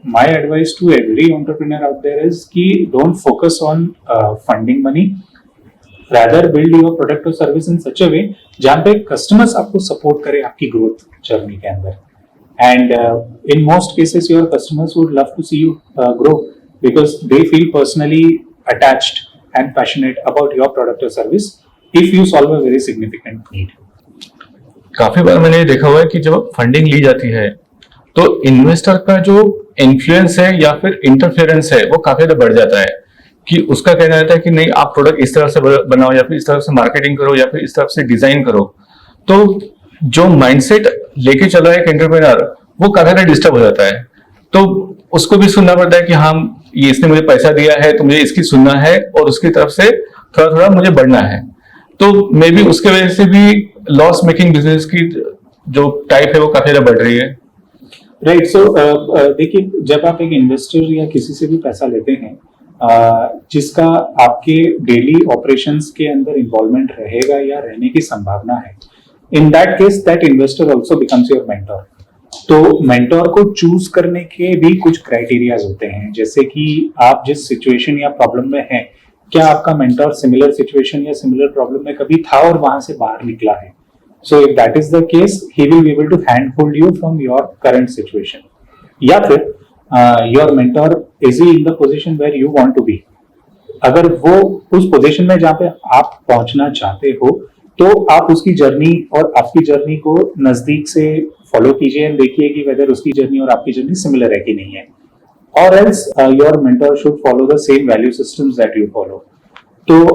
my advice to every entrepreneur out there is कि don't focus on funding money, rather build your product और service in such a way जहां पे कस्टमर्स आपको सपोर्ट करे आपकी ग्रोथ जर्नी के अंदर। And in most cases, your customers would love to see you grow because they feel personally attached and passionate about your product or service if you solve a very significant need. काफी बार मैंने देखा हुआ है कि जब funding ली जाती है तो इन्वेस्टर का जो इन्फ्लुएंस है या फिर इंटरफेरेंस है वो काफी ज्यादा बढ़ जाता है, कि उसका कहना रहता है कि नहीं आप प्रोडक्ट इस तरह से बनाओ या फिर इस तरह से मार्केटिंग करो या फिर इस तरह से डिजाइन करो। तो जो माइंडसेट लेके चल रहा है एक एंटरप्रेन्योर, वो काफी ज्यादा डिस्टर्ब हो जाता है। तो उसको भी सुनना पड़ता है कि हाँ ये इसने मुझे पैसा दिया है तो मुझे इसकी सुनना है और उसकी तरफ से थोड़ा थोड़ा मुझे बढ़ना है। तो मे बी उसके वजह से भी लॉस मेकिंग बिजनेस की जो टाइप है वो काफी ज्यादा बढ़ रही है। राइट। सो देखिए, जब आप एक इन्वेस्टर या किसी से भी पैसा लेते हैं जिसका आपके डेली ऑपरेशंस के अंदर इन्वॉल्वमेंट रहेगा या रहने की संभावना है, इन that case that investor also becomes your mentor. तो मेंटोर को चूज करने के भी कुछ क्राइटेरियाज होते हैं, जैसे कि आप जिस सिचुएशन या प्रॉब्लम में हैं, क्या आपका मेंटोर सिमिलर सिचुएशन या सिमिलर प्रॉब्लम में कभी था और वहां से बाहर निकला है। So if that is the case, he will be able to hand hold you from your current situation. या फिर your mentor is in the position where you want to be. अगर वो उस पोजीशन में जहाँ पे आप पहुंचना चाहते हो, तो आप उसकी जर्नी और आपकी जर्नी को नजदीक से फॉलो कीजिए एंड देखिए कि वेदर उसकी जर्नी और आपकी जर्नी सिमिलर है कि नहीं है। और else your mentor should follow the same value systems that you follow. तो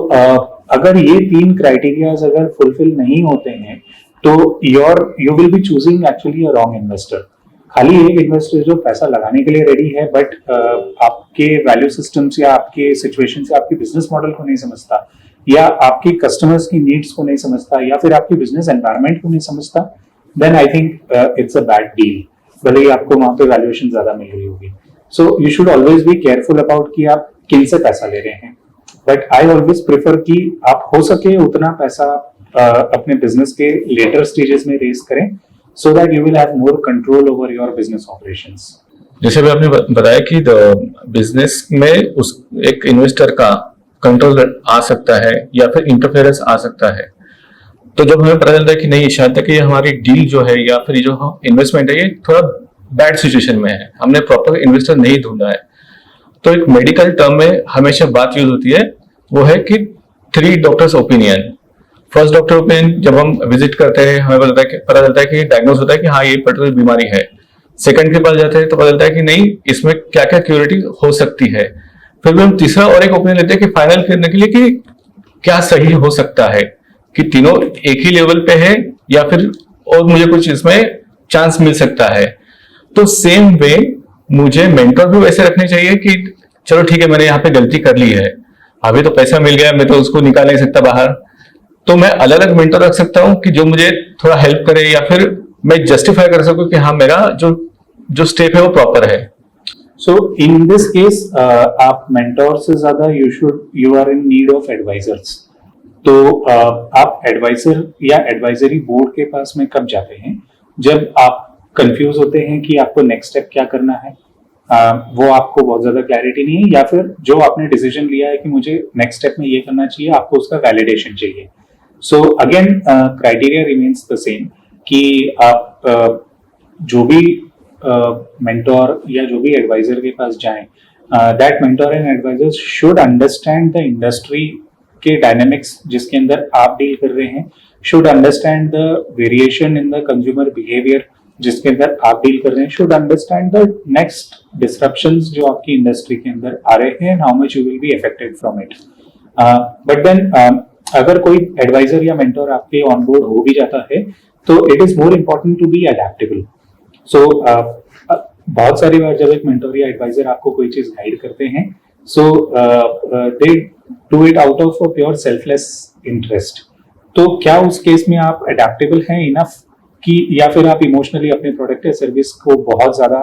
अगर ये तीन क्राइटेरियाज अगर फुलफिल नहीं होते हैं, तो you will B choosing actually a wrong investor. खाली एक इन्वेस्टर जो पैसा लगाने के लिए रेडी है बट आपके वैल्यू सिस्टम्स या आपके सिचुएशन से आपके बिजनेस मॉडल को नहीं समझता, या आपके कस्टमर्स की नीड्स को नहीं समझता, या फिर आपके बिजनेस एनवायरनमेंट को नहीं समझता, then I think it's a bad deal, भले ही आपको वहां पे वैल्यूएशन ज्यादा मिल रही होगी। So you should always be careful about कि आप किन से पैसा ले रहे हैं। बट आई ऑलवेज प्रेफर कि आप हो सके उतना पैसा अपने बिजनेस के लेटर स्टेजेस में रेज करें, so that you will have more control over your business operations. जैसे भी आपने बताया कि बिजनेस में उस एक इन्वेस्टर का कंट्रोल आ सकता है या फिर इंटरफेरेंस आ सकता है, तो जब हमें पता चलता है कि नहीं शायद तक ये हमारी डील जो है या फिर जो इन्वेस्टमेंट है ये थोड़ा बैड सिचुएशन में है, हमने प्रॉपर इन्वेस्टर नहीं ढूंढा है, तो एक मेडिकल टर्म में हमेशा बात यूज होती है, वो है कि 3 doctors opinion. First doctor opinion जब हम विजिट करते हैं हमें पता चलता है कि डायग्नोज होता है कि हाँ ये पर्टिकुलर बीमारी है। सेकंड के पास जाते हैं तो पता चलता है कि नहीं इसमें क्या क्या क्योरिटी हो सकती है। फिर भी हम तीसरा और एक ओपिनियन लेते हैं कि फाइनल करने के लिए कि क्या सही हो सकता है, कि तीनों एक ही लेवल पे है या फिर और मुझे कुछ इसमें चांस मिल सकता है। तो सेम वे मुझे मेंटर भी वैसे रखने चाहिए कि चलो ठीक है मैंने यहाँ पे गलती कर ली है, अभी तो पैसा मिल गया मैं तो उसको निकाल नहीं सकता बाहर, तो मैं अलग अलग मेंटर रख सकता हूँ कि जो मुझे थोड़ा हेल्प करे या फिर मैं जस्टिफाई कर सकूं कि हाँ मेरा जो स्टेप है वो प्रॉपर है। सो इन दिस केस आप मेंटोर से ज्यादा you are in need of advisors. तो आप एडवाइजर या एडवाइजरी बोर्ड के पास में कब जाते हैं, जब आप कंफ्यूज होते हैं कि आपको नेक्स्ट स्टेप क्या करना है, वो आपको बहुत ज्यादा क्लैरिटी नहीं है, या फिर जो आपने डिसीजन लिया है कि मुझे नेक्स्ट स्टेप में ये करना चाहिए, आपको उसका वैलिडेशन चाहिए। So again criteria remains the same कि आप जो भी मेंटोर या जो भी एडवाइजर के पास जाएं, that mentor and advisor should understand the industry के डायनेमिक्स जिसके अंदर आप डील कर रहे हैं, should understand the variation in the consumer behaviour जिसके अंदर आप डील कर रहे हैं, should understand the next disruptions जो आपकी इंडस्ट्री के अंदर आ रहे हैं, how much you will be affected from it. But then अगर कोई एडवाइजर या मेंटोर आपके ऑन बोर्ड हो भी जाता है, तो it is more important to be adaptable. So बहुत सारी बार जब एक मेंटोर या एडवाइजर आपको कोई चीज गाइड करते हैं, so they do it out of a pure selfless interest. तो क्या उस केस में आप अडेप्टेबल हैं इनफ, कि या फिर आप इमोशनली अपने प्रोडक्ट या सर्विस को बहुत ज्यादा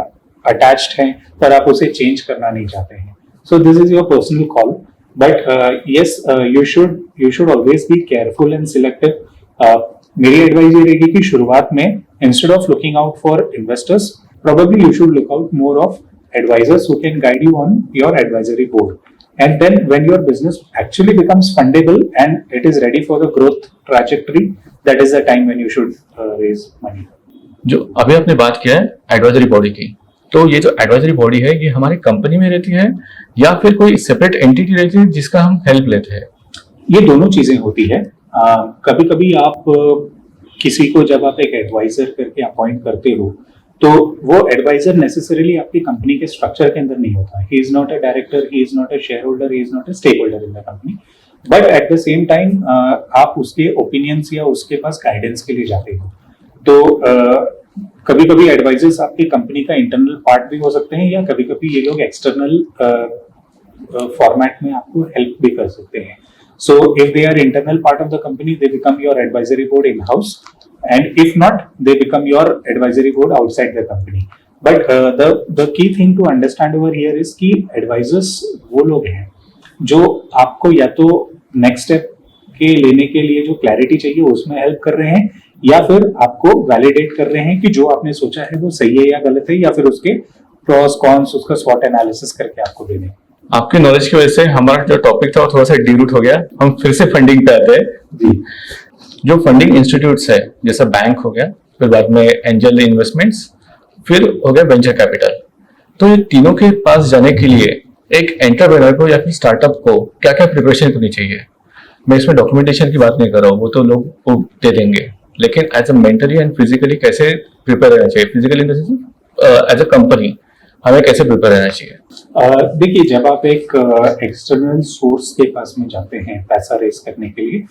अटैच्ड हैं पर आप उसे चेंज करना नहीं चाहते हैं। सो this is your personal call, but yes you should always be careful and selective. मेरी एडवाइस ये रहेगी कि शुरुआत में instead of looking out for investors, probably you should look out more of advisors who can guide you on your advisory board. And then when your business actually becomes fundable and it is ready for the growth trajectory, that is the time when you should raise money. जो अभी आपने बात किया है advisory body की, तो ये जो एडवाइजरी बॉडी है ये हमारी कंपनी में रहती है या फिर कोई सेपरेट एंटिटी रहती है जिसका हम हेल्प लेते हैं? ये दोनों चीजें होती है। कभी कभी आप किसी को जब आप एक एडवाइजर करके अपॉइंट करते हो, तो वो एडवाइजर नेसेसरीली आपकी कंपनी के स्ट्रक्चर के अंदर नहीं होता. He is not a director, he is not a shareholder, he is not a stakeholder in the company. But at the same time आप उसके ओपिनियंस या उसके पास गाइडेंस के लिए जाते हो. तो कभी कभी एडवाइजर्स आपकी कंपनी का इंटरनल पार्ट भी हो सकते हैं, या कभी कभी ये लोग एक्सटर्नल फॉर्मेट में आपको हेल्प भी कर सकते हैं. So if they are internal part of the company, they become your advisory board in house, and if not, they become your advisory board outside the company. But the key thing to understand over here is कि advisors वो लोग हैं जो आपको या तो next step के लेने के लिए जो clarity चाहिए उसमें help कर रहे हैं, या फिर आपको validate कर रहे हैं कि जो आपने सोचा है वो सही है या गलत है, या फिर उसके pros cons उसका SWOT analysis करके आपको देने. आपके नॉलेज की वजह से हमारा जो टॉपिक था वो थोड़ा सा डीरूट हो गया. हम फिर से फंडिंग पे आते हैं. जी. जो फंडिंग इंस्टीट्यूट्स है, जैसा बैंक हो गया, फिर बाद में एंजल इन्वेस्टमेंट्स, फिर हो गया वेंचर कैपिटल. तो ये तीनों के पास जाने के लिए एक एंटरप्रेन्योर को या फिर स्टार्टअप को क्या क्या प्रिपरेशन करनी चाहिए? मैं इसमें डॉक्यूमेंटेशन की बात नहीं कर रहा हूँ, वो तो लोग वो दे देंगे, लेकिन as a mentally and physically कैसे प्रिपेयर रहना चाहिए? Physically in the sense as a company हमें कैसे प्रिपेयर रहना चाहिए? देखिए, जब आप एक एक्सटर्नल सोर्स के पास में जाते हैं पैसा रेस करने के लिए,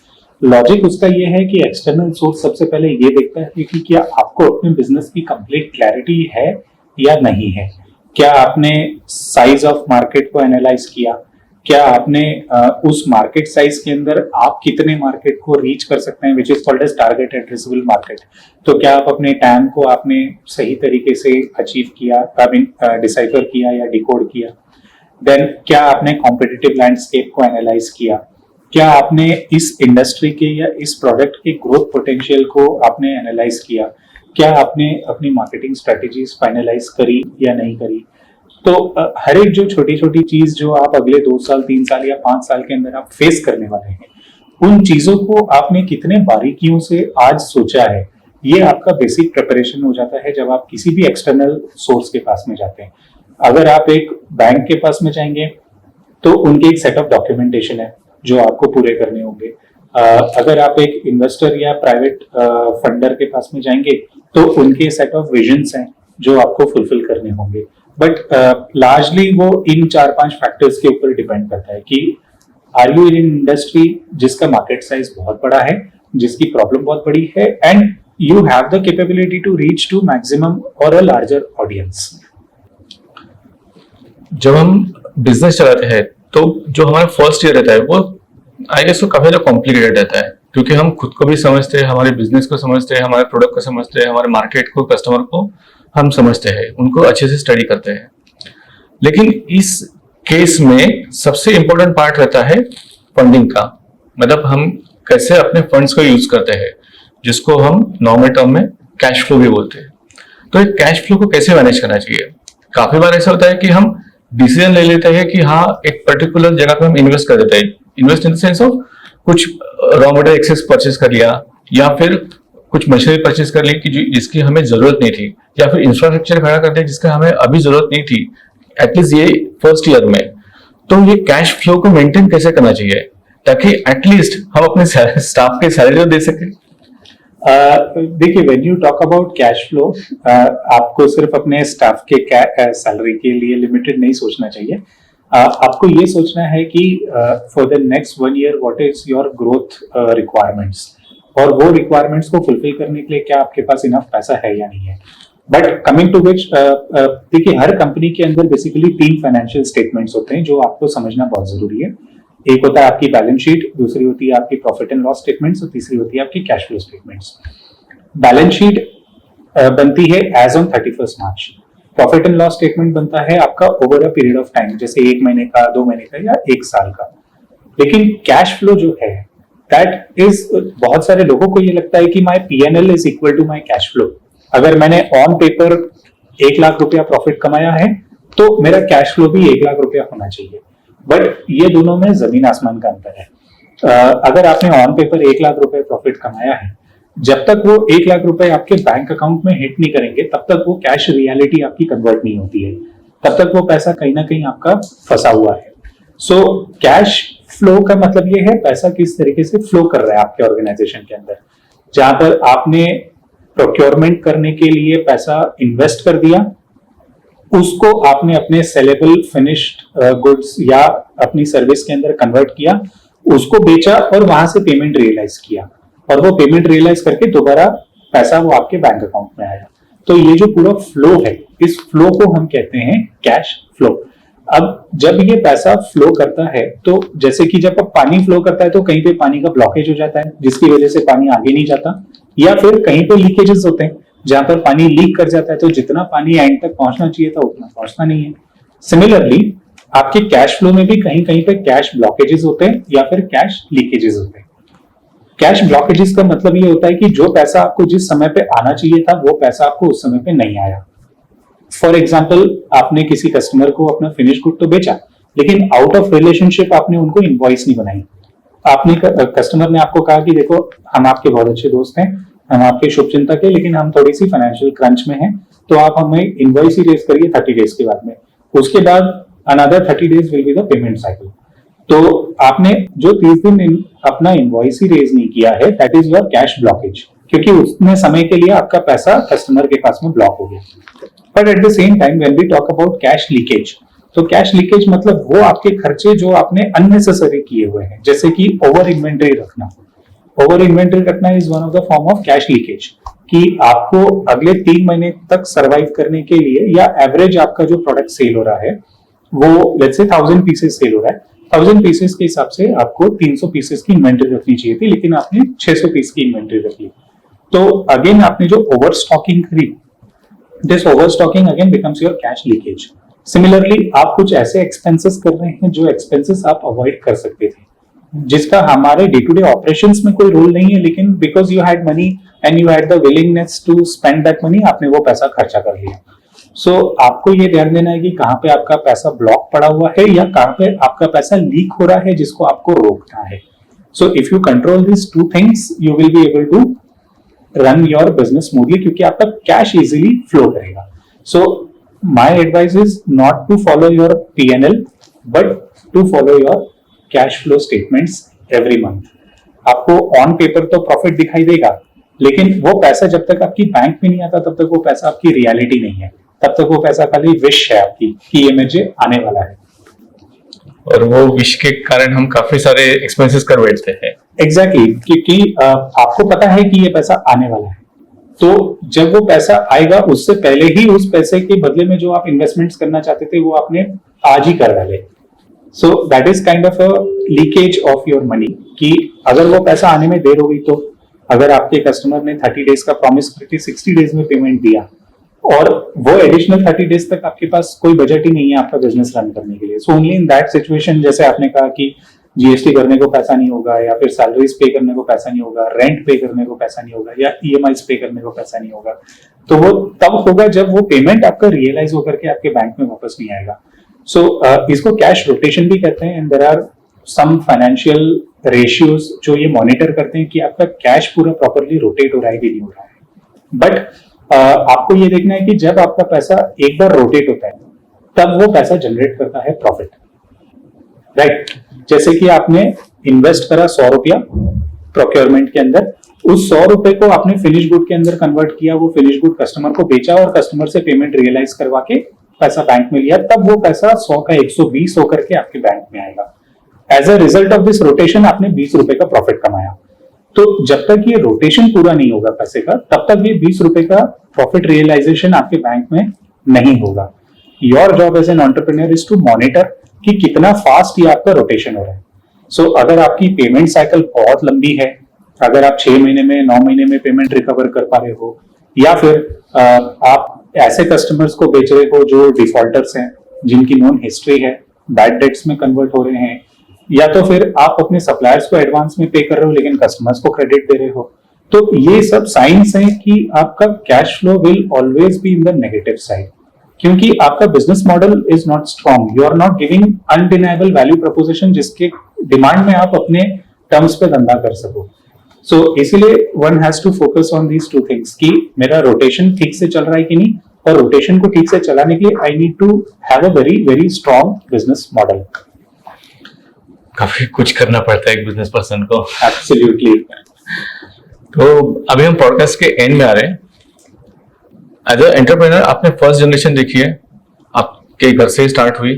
लॉजिक उसका ये है कि एक्सटर्नल सोर्स सबसे पहले ये देखता है कि क्या आपको अपने बिजनेस की कंप्लीट क्लैरिटी है या नहीं है. क्या आपने साइज ऑफ मार्केट को एनालाइज किया? क्या आपने उस मार्केट साइज के अंदर आप कितने मार्केट को रीच कर सकते हैं, which is called as target addressable market. तो क्या आप अपने टैम को आपने सही तरीके से अचीव किया, डिसाइफर किया या डिकोड किया. देन क्या आपने कॉम्पिटिटिव लैंडस्केप को एनालाइज किया? क्या आपने इस इंडस्ट्री के या इस प्रोडक्ट के ग्रोथ पोटेंशियल को आपने एनालाइज किया? क्या आपने अपनी मार्केटिंग स्ट्रेटेजीज फाइनलाइज करी या नहीं करी? तो हर एक जो छोटी छोटी चीज जो आप अगले 2 साल 3 साल या 5 साल के अंदर आप फेस करने वाले हैं, उन चीजों को आपने कितने बारीकियों से आज सोचा है, ये आपका बेसिक प्रिपरेशन हो जाता है जब आप किसी भी एक्सटर्नल सोर्स के पास में जाते हैं. अगर आप एक बैंक के पास में जाएंगे तो उनके एक सेट ऑफ डॉक्यूमेंटेशन है जो आपको पूरे करने होंगे. अगर आप एक इन्वेस्टर या प्राइवेट फंडर के पास में जाएंगे तो उनके सेट ऑफ विजन्स हैं जो आपको फुलफिल करने होंगे. बट लार्जली वो इन 4-5 फैक्टर्स के ऊपर डिपेंड करता है कि आर यू इन इंडस्ट्री जिसका मार्केट साइज बहुत बड़ा है, जिसकी प्रॉब्लम बहुत बड़ी है, and you have the capability to reach to maximum और अ लार्जर ऑडियंस. जब हम बिजनेस चलाते हैं तो जो हमारा फर्स्ट ईयर रहता है वो आई गेस काफी ज्यादा कॉम्प्लिकेटेड रहता है, क्योंकि हम खुद को भी समझते हैं, हमारे बिजनेस को समझते हैं, हमारे प्रोडक्ट को समझते हैं, हमारे मार्केट को, कस्टमर को हम समझते हैं, उनको अच्छे से स्टडी करते हैं. लेकिन इस केस में सबसे इंपॉर्टेंट पार्ट रहता है फंडिंग का. मतलब हम कैसे अपने फंड्स को यूज करते हैं, जिसको हम नॉर्मल टर्म में कैश फ्लो भी बोलते हैं. तो एक कैश फ्लो को कैसे मैनेज करना चाहिए? काफी बार ऐसा होता है कि हम डिसीजन ले लेते हैं कि हाँ एक पर्टिकुलर जगह पे हम इन्वेस्ट कर देते हैं. Invest in the sense of कुछ रॉ मटेरियल एक्सेस परचेस कर लिया, या फिर कुछ मशीनरी परचेस कर ली कि जिसकी हमें जरूरत नहीं थी, या फिर इंफ्रास्ट्रक्चर खड़ा कर दिया जिसका हमें अभी जरूरत नहीं थी, एटलीस्ट ये फर्स्ट ईयर में. तो ये कैश फ्लो को मेंटेन कैसे करना चाहिए ताकि एटलीस्ट हम अपने स्टाफ के सैलरी दे सके? देखिए, when you talk about cash flow, आपको सिर्फ अपने स्टाफ के सैलरी के लिए लिमिटेड नहीं सोचना चाहिए. आपको ये सोचना है कि for the next 1 year what is your growth requirements, और वो रिक्वायरमेंट्स को फुलफिल करने के लिए क्या आपके पास इनफ पैसा है या नहीं है. बट कमिंग टू विच, देखिए, हर कंपनी के अंदर बेसिकली 3 फाइनेंशियल स्टेटमेंट्स होते हैं जो आपको समझना बहुत जरूरी है. एक होता है आपकी बैलेंस शीट, दूसरी होती है आपकी प्रॉफिट एंड लॉस स्टेटमेंट्स, और तीसरी होती है आपकी cash flow statements. Balance sheet बनती है as on 31 March. Profit and loss statement बनता है आपका over a period of time, जैसे 1 महीने का, 2 महीने का या 1 साल का. लेकिन कैश फ्लो जो है दैट इज, बहुत सारे लोगों को ये लगता है कि my P&L is equal to my cash flow. अगर मैंने ऑन पेपर 1 लाख रुपया प्रॉफिट कमाया है तो मेरा कैश फ्लो भी 1 लाख रुपया होना चाहिए. बट ये दोनों में जमीन आसमान का अंतर है. अगर आपने ऑन पेपर 1 लाख रुपए प्रॉफिट कमाया है, जब तक वो 1 लाख रुपए आपके बैंक अकाउंट में हिट नहीं करेंगे तब तक वो कैश रियलिटी आपकी कन्वर्ट नहीं होती है, तब तक वो पैसा कहीं ना कहीं आपका फंसा हुआ है. सो कैश फ्लो का मतलब ये है पैसा किस तरीके से फ्लो कर रहा है आपके ऑर्गेनाइजेशन के अंदर. जहां पर आपने प्रोक्योरमेंट करने के लिए पैसा इन्वेस्ट कर दिया, उसको आपने अपने सेलेबल फिनिश्ड गुड्स या अपनी सर्विस के अंदर कन्वर्ट किया, उसको बेचा और वहां से पेमेंट रियलाइज किया, और वो पेमेंट रियलाइज करके दोबारा पैसा वो आपके बैंक अकाउंट में आया। तो ये जो पूरा फ्लो है, इस फ्लो को हम कहते हैं कैश फ्लो। अब जब ये पैसा फ्लो करता है, तो जैसे कि जब पानी फ्लो करता है तो कहीं पे पानी का ब्लॉकेज हो जाता है जिसकी वजह से पानी आगे नहीं जाता, या फिर कहीं पे लीकेजेस होते हैं जहां पर पानी लीक कर जाता है, तो जितना पानी एंड तक पहुंचना चाहिए था उतना पहुंचता नहीं है। सिमिलरली आपके कैश फ्लो में भी कहीं कहीं पे कैश ब्लॉकेजेस होते हैं या फिर कैश लीकेजेस होते हैं। कैश ब्लॉकेजेस का मतलब ये होता है कि जो पैसा आपको जिस समय पे आना चाहिए था वो पैसा आपको उस समय पे नहीं आया। फॉर एग्जाम्पल, आपने किसी कस्टमर को अपना फिनिश गुड तो बेचा, लेकिन आउट ऑफ रिलेशनशिप आपने उनको इनवॉइस नहीं बनाई। आपने कस्टमर ने आपको कहा कि देखो हम आपके बहुत अच्छे दोस्त हैं, हम आपके शुभचिंतक है, लेकिन हम थोड़ी सी फाइनेंशियल क्रंच में हैं, तो आप हमें इनवॉइस ही रेज करिए 30 डेज के बाद में। उसके बाद another 30 days will be the payment cycle. तो आपने जो 30 दिन अपना इनवॉइस ही रेज नहीं किया है, that is your cash blockage, क्योंकि उतने समय के लिए आपका पैसा कस्टमर के पास में ब्लॉक हो गया। But at the same time when we talk about cash leakage, तो कैश लीकेज मतलब वो आपके खर्चे जो आपने अननेसेसरी किए हुए हैं, जैसे कि ओवर इन्वेंटरी रखना। ओवर इन्वेंटरी रखना is one of the form of cash leakage, कि आपको अगले 3 महीने तक सरवाइव करने के लिए, या एवरेज आपका जो प्रोडक्ट सेल हो रहा है वो लेट्स से 1000 पीसेस सेल हो रहा है, 1000 पीसेस के हिसाब से आपको 300 पीसेस की इन्वेंटरी रखनी चाहिए थी, लेकिन आपने 600 पीस की इन्वेंटरी रख ली। तो अगेन आपने जो ओवर स्टॉकिंग करी, this overstocking again becomes your cash leakage. Similarly आप कुछ ऐसे एक्सपेंसेस कर रहे हैं जो एक्सपेंसेस आप अवॉइड कर सकते थे, जिसका हमारे डे टू डे ऑपरेशंस में कोई रोल नहीं है, लेकिन because you had money and you had the willingness to spend that money, आपने वो पैसा खर्चा कर लिया। सो आपको ये ध्यान देना है कि कहाँ पे आपका पैसा ब्लॉक पड़ा हुआ है या कहाँ पे आपका पैसा लीक हो रहा है, जिसको आपको रोकना है। So if you control this 2 things, you will be able to run your business smoothly, क्योंकि आपका कैश इजीली फ्लो करेगा। So my advice is not to follow your P&L, but to follow your cash flow statements every month. आपको on paper तो profit दिखाई देगा, लेकिन वो पैसा जब तक आपकी बैंक में नहीं आता तब तक वो पैसा आपकी रियलिटी नहीं है, तब तक वो पैसा खाली विश है आपकी कि ये मुझे आने वाला है। और वो विश के कारण हम काफी सारे एक्सपेंसेस कर बैठते हैं। एग्जैक्टली, क्योंकि आपको पता है कि ये पैसा आने वाला है, तो जब वो पैसा आएगा उससे पहले ही उस पैसे के बदले में जो आप इन्वेस्टमेंट्स करना चाहते थे वो आपने आज ही कर डाले। सो that is kind of a leakage of your money, कि अगर वो पैसा आने में देर हो गई, तो अगर आपके कस्टमर ने 30 डेज का प्रॉमिस करके 60 डेज में पेमेंट दिया और वो एडिशनल 30 डेज तक आपके पास कोई बजट ही नहीं है आपका बिजनेस रन करने के लिए, so only in that situation, जैसे आपने कहा कि जीएसटी भरने को पैसा नहीं होगा, या फिर सैलरीज पे करने को पैसा नहीं होगा, रेंट पे करने को पैसा नहीं होगा, या ईएमआईज पे करने को पैसा नहीं होगा, तो वो तब होगा जब वो पेमेंट आपका रियलाइज होकर के आपके बैंक में वापस नहीं आएगा। सो इसको कैश रोटेशन भी कहते हैं, and there are some financial ratios जो ये मॉनिटर करते हैं कि आपका कैश पूरा प्रॉपरली रोटेट हो रहा है कि नहीं हो रहा है। बट आपको ये देखना है कि जब आपका पैसा एक बार रोटेट होता है तब वो पैसा जनरेट करता है प्रॉफिट, राइट? जैसे कि आपने इन्वेस्ट करा 100 रुपया प्रोक्योरमेंट के अंदर, उस 100 रुपए को आपने फिनिश गुड के अंदर कन्वर्ट किया, वो फिनिश गुड कस्टमर को बेचा और कस्टमर से पेमेंट रियलाइज करवा के पैसा बैंक में लिया, तब वो पैसा 100 का 120 होकर के आपके बैंक में आएगा। As a result of this rotation आपने 20 रुपए का प्रॉफिट कमाया। तो जब तक ये रोटेशन पूरा नहीं होगा पैसे का, तब तक ये 20 रुपए का प्रॉफिट रियलाइजेशन आपके बैंक में नहीं होगा। Your job as an entrepreneur is to monitor कि कितना फास्ट ये आपका रोटेशन हो रहा है। सो अगर आपकी पेमेंट साइकिल बहुत लंबी है, अगर आप 6 महीने में 9 महीने में पेमेंट रिकवर कर पा रहे हो, या फिर आप ऐसे कस्टमर्स को बेच रहे हो जो डिफॉल्टर्स हैं, जिनकी नोन हिस्ट्री है, बैड डेट्स में कन्वर्ट हो रहे हैं, या तो फिर आप अपने सप्लायर्स को एडवांस में पे कर रहे हो लेकिन कस्टमर्स को क्रेडिट दे रहे हो, तो ये सब साइंस हैं कि आपका cash flow will always be in the negative side, क्योंकि आपका business model is not strong. You are not giving undeniable value proposition जिसके डिमांड में आप अपने टर्म्स पे धंधा कर सको। सो इसीलिए one has to focus on these 2 things कि मेरा रोटेशन ठीक से चल रहा है कि नहीं, और रोटेशन को ठीक से चलाने के लिए I need to have a very very strong business model. काफी कुछ करना पड़ता है एक बिजनेस पर्सन को। एब्सोल्युटली। तो अभी हम पॉडकास्ट के एंड में आ रहे हैं, एज अ एंटरप्रेन्योर आपने फर्स्ट जनरेशन देखी है, आपके घर से स्टार्ट हुई,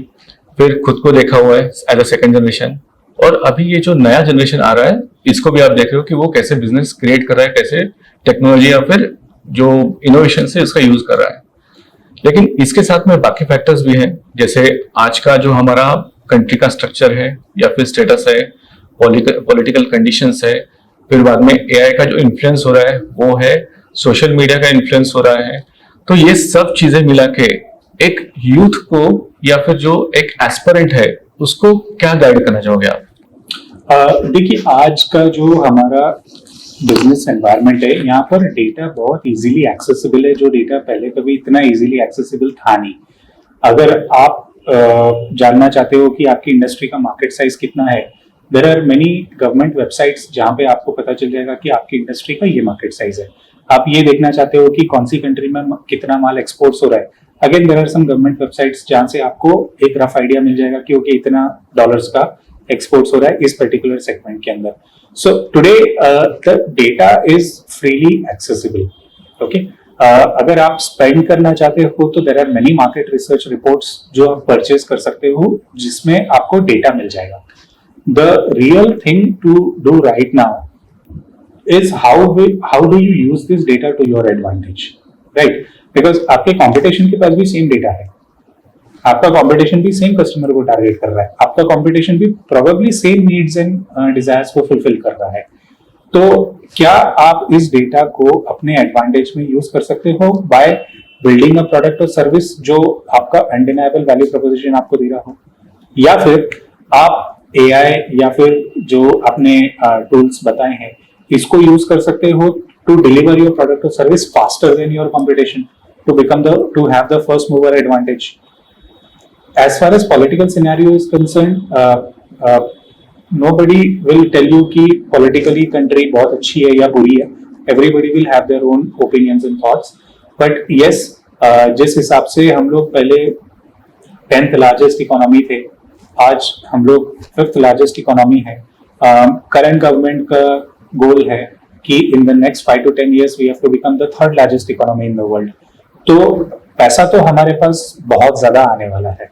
फिर खुद को देखा हुआ है एज अ सेकंड जनरेशन, और अभी ये जो नया जनरेशन आ रहा है इसको भी आप देख रहे हो कि वो कैसे बिजनेस क्रिएट कर रहा है, कैसे टेक्नोलॉजी या फिर जो इनोवेशन से उसका यूज कर रहा है। लेकिन इसके साथ में बाकी फैक्टर्स भी हैं, जैसे आज का जो हमारा कंट्री का स्ट्रक्चर है या फिर स्टेटस है, पॉलिटिकल कंडीशंस है, फिर बाद में एआई का जो इन्फ्लुएंस हो रहा है वो है, सोशल मीडिया का इन्फ्लुएंस हो रहा है। तो ये सब चीजें मिला के एक यूथ को या फिर जो एक एस्पिरेंट है उसको क्या गाइड करना चाहोगे आप? देखिए, आज का जो हमारा बिजनेस एनवायरनमेंट है, यहाँ पर डेटा बहुत इजीली एक्सेसिबल है, जो डेटा पहले कभी इतना इजीली एक्सेसिबल था नहीं। अगर आप जानना चाहते हो कि आपकी इंडस्ट्री का मार्केट साइज कितना है, there are many government websites जहाँ पे आपको पता चल जाएगा कि आपकी इंडस्ट्री का ये मार्केट साइज है। आप ये देखना चाहते हो कि कौन सी कंट्री में कितना माल एक्सपोर्ट्स हो रहा है, again there are some government websites जहाँ से आपको एक रफ आइडिया मिल जाएगा कि ओके इतना डॉलर्स का एक्सपोर्ट्स हो रहा है इस पर्टिकुलर सेगमेंट के अंदर। So today the data is freely accessible. Okay, अगर आप स्पेंड करना चाहते हो तो there are many market research reports जो आप परचेज कर सकते हो जिसमें आपको डेटा मिल जाएगा। The real thing to do right now is how do you use this data to your advantage, right? Because आपके कॉम्पिटिशन के पास भी सेम डेटा है, आपका कंपटीशन भी सेम कस्टमर को टारगेट कर रहा है, आपका कंपटीशन भी probably same needs and desires को फुलफिल कर रहा है। तो क्या आप इस डेटा को अपने एडवांटेज में यूज कर सकते हो बाय बिल्डिंग अ प्रोडक्ट और सर्विस जो आपका अनडिनाइबल वैल्यू प्रोपोजिशन आपको दे रहा हो, या फिर आप एआई या फिर जो आपने टूल्स बताए हैं इसको यूज कर सकते हो टू डिलीवर योर प्रोडक्ट और service faster than your competition, to have the first mover advantage. As far as political scenario is concerned, nobody will tell you कि politically country बहुत अच्छी है या बुरी है. Everybody will have their own opinions and thoughts. But yes, जिस हिसाब से हम लोग पहले 10th largest economy थे, आज हम लोग 5th largest economy है. Current government का goal है कि in the next 5 to 10 years we have to become the 3rd largest economy in the world. तो पैसा तो हमारे पास बहुत ज्यादा आने वाला है.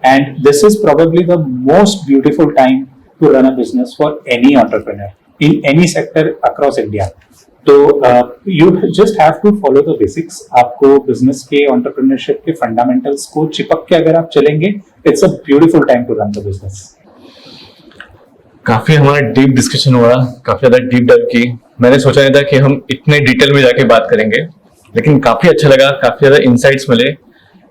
And this is probably the most beautiful time to run a business for any entrepreneur in any sector across India. तो you just have to follow the basics. आपको business के entrepreneurship के fundamentals को चिपक के अगर आप चलेंगे, it's a beautiful time to run the business. काफी हमारा डीप डिस्कशन हुआ, काफी ज्यादा डीप डाइव की। मैंने सोचा नहीं था कि हम इतने डिटेल में जाके बात करेंगे, लेकिन काफी अच्छा लगा, काफी ज्यादा इंसाइट्स मिले।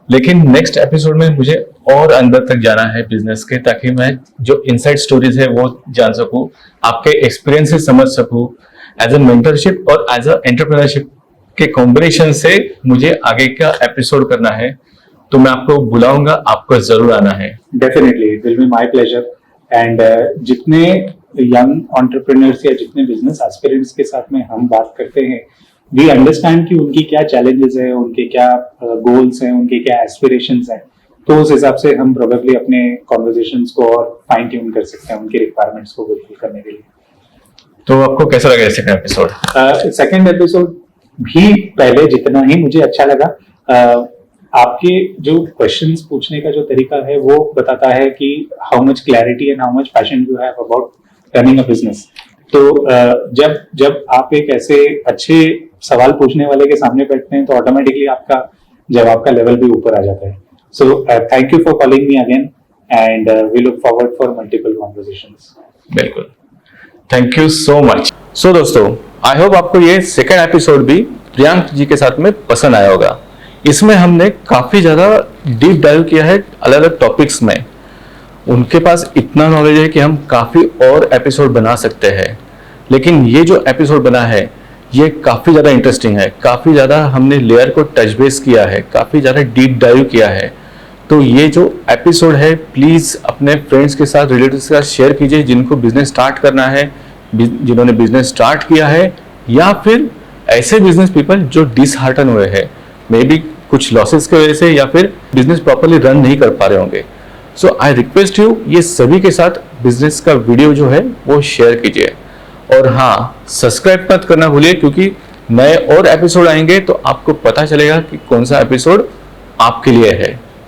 लेकिन नेक्स्ट एपिसोड में मुझे और अंदर तक जाना है बिजनेस के, ताकि मैं जो इनसाइड स्टोरीज है वो जान सकूं, आपके एक्सपीरियंसेस समझ सकूं, एज अ मेंटरशिप और एज अ एंटरप्रेन्योरशिप के कॉम्बिनेशन से मुझे आगे का एपिसोड करना है। तो मैं आपको बुलाऊंगा, आपको जरूर आना है। Definitely, it will be my pleasure. And जितने यंग एंटरप्रेन्योर्स या जितने बिजनेस एस्पिरेंट्स के साथ में हम बात करते हैं, वी अंडरस्टैंड कि उनकी क्या चैलेंजेस है, उनके क्या गोल्स हैं, उनके क्या एस्पिरेशंस हैं। तो उस हिसाब से हम प्रोबेबली अपने कॉन्वर्सेशंस को और फाइन ट्यून कर सकते हैं उनके रिक्वायरमेंट्स को फुलफिल करने के लिए। तो आपको कैसा लगा सेकंड एपिसोड? सेकंड एपिसोड भी पहले जितना ही मुझे अच्छा लगा। आपके जो क्वेश्चंस पूछने का जो तरीका है वो बताता है कि how much clarity and how much passion you have about running a business. तो जब आप एक ऐसे अच्छे सवाल पूछने वाले के सामने बैठते हैं तो ऑटोमेटिकली आपका जवाब का लेवल भी ऊपर आ जाता है। So thank you for calling me again and we look forward for multiple conversations. बिल्कुल, thank you so much. So दोस्तों, आई होप आपको ये सेकेंड एपिसोड भी प्रियांक जी के साथ में पसंद आया होगा। इसमें हमने काफी ज्यादा डीप डाइव किया है अलग अलग टॉपिक्स में। उनके पास इतना नॉलेज है कि हम काफी और एपिसोड बना सकते हैं, लेकिन ये जो एपिसोड बना है ये काफी ज्यादा इंटरेस्टिंग है, काफी ज्यादा हमने लेयर को टच बेस किया है, काफी ज्यादा डीप डाइव किया है। तो ये जो एपिसोड है प्लीज अपने फ्रेंड्स के साथ, रिलेटिव्स के साथ शेयर कीजिए जिनको बिजनेस स्टार्ट करना है, जिन्होंने बिजनेस स्टार्ट किया है, या फिर ऐसे बिजनेस पीपल जो डिसहार्टन हुए हैं, मे बी कुछ लॉसेस की वजह से, या फिर बिजनेस प्रॉपरली रन नहीं कर पा रहे होंगे। सो आई रिक्वेस्ट यू, ये सभी के साथ बिजनेस का वीडियो जो है वो शेयर कीजिए। और हाँ, सब्सक्राइब मत करना भूलिए, क्योंकि नए और एपिसोड आएंगे तो आपको पता चलेगा कि कौन सा एपिसोड आपके लिए है।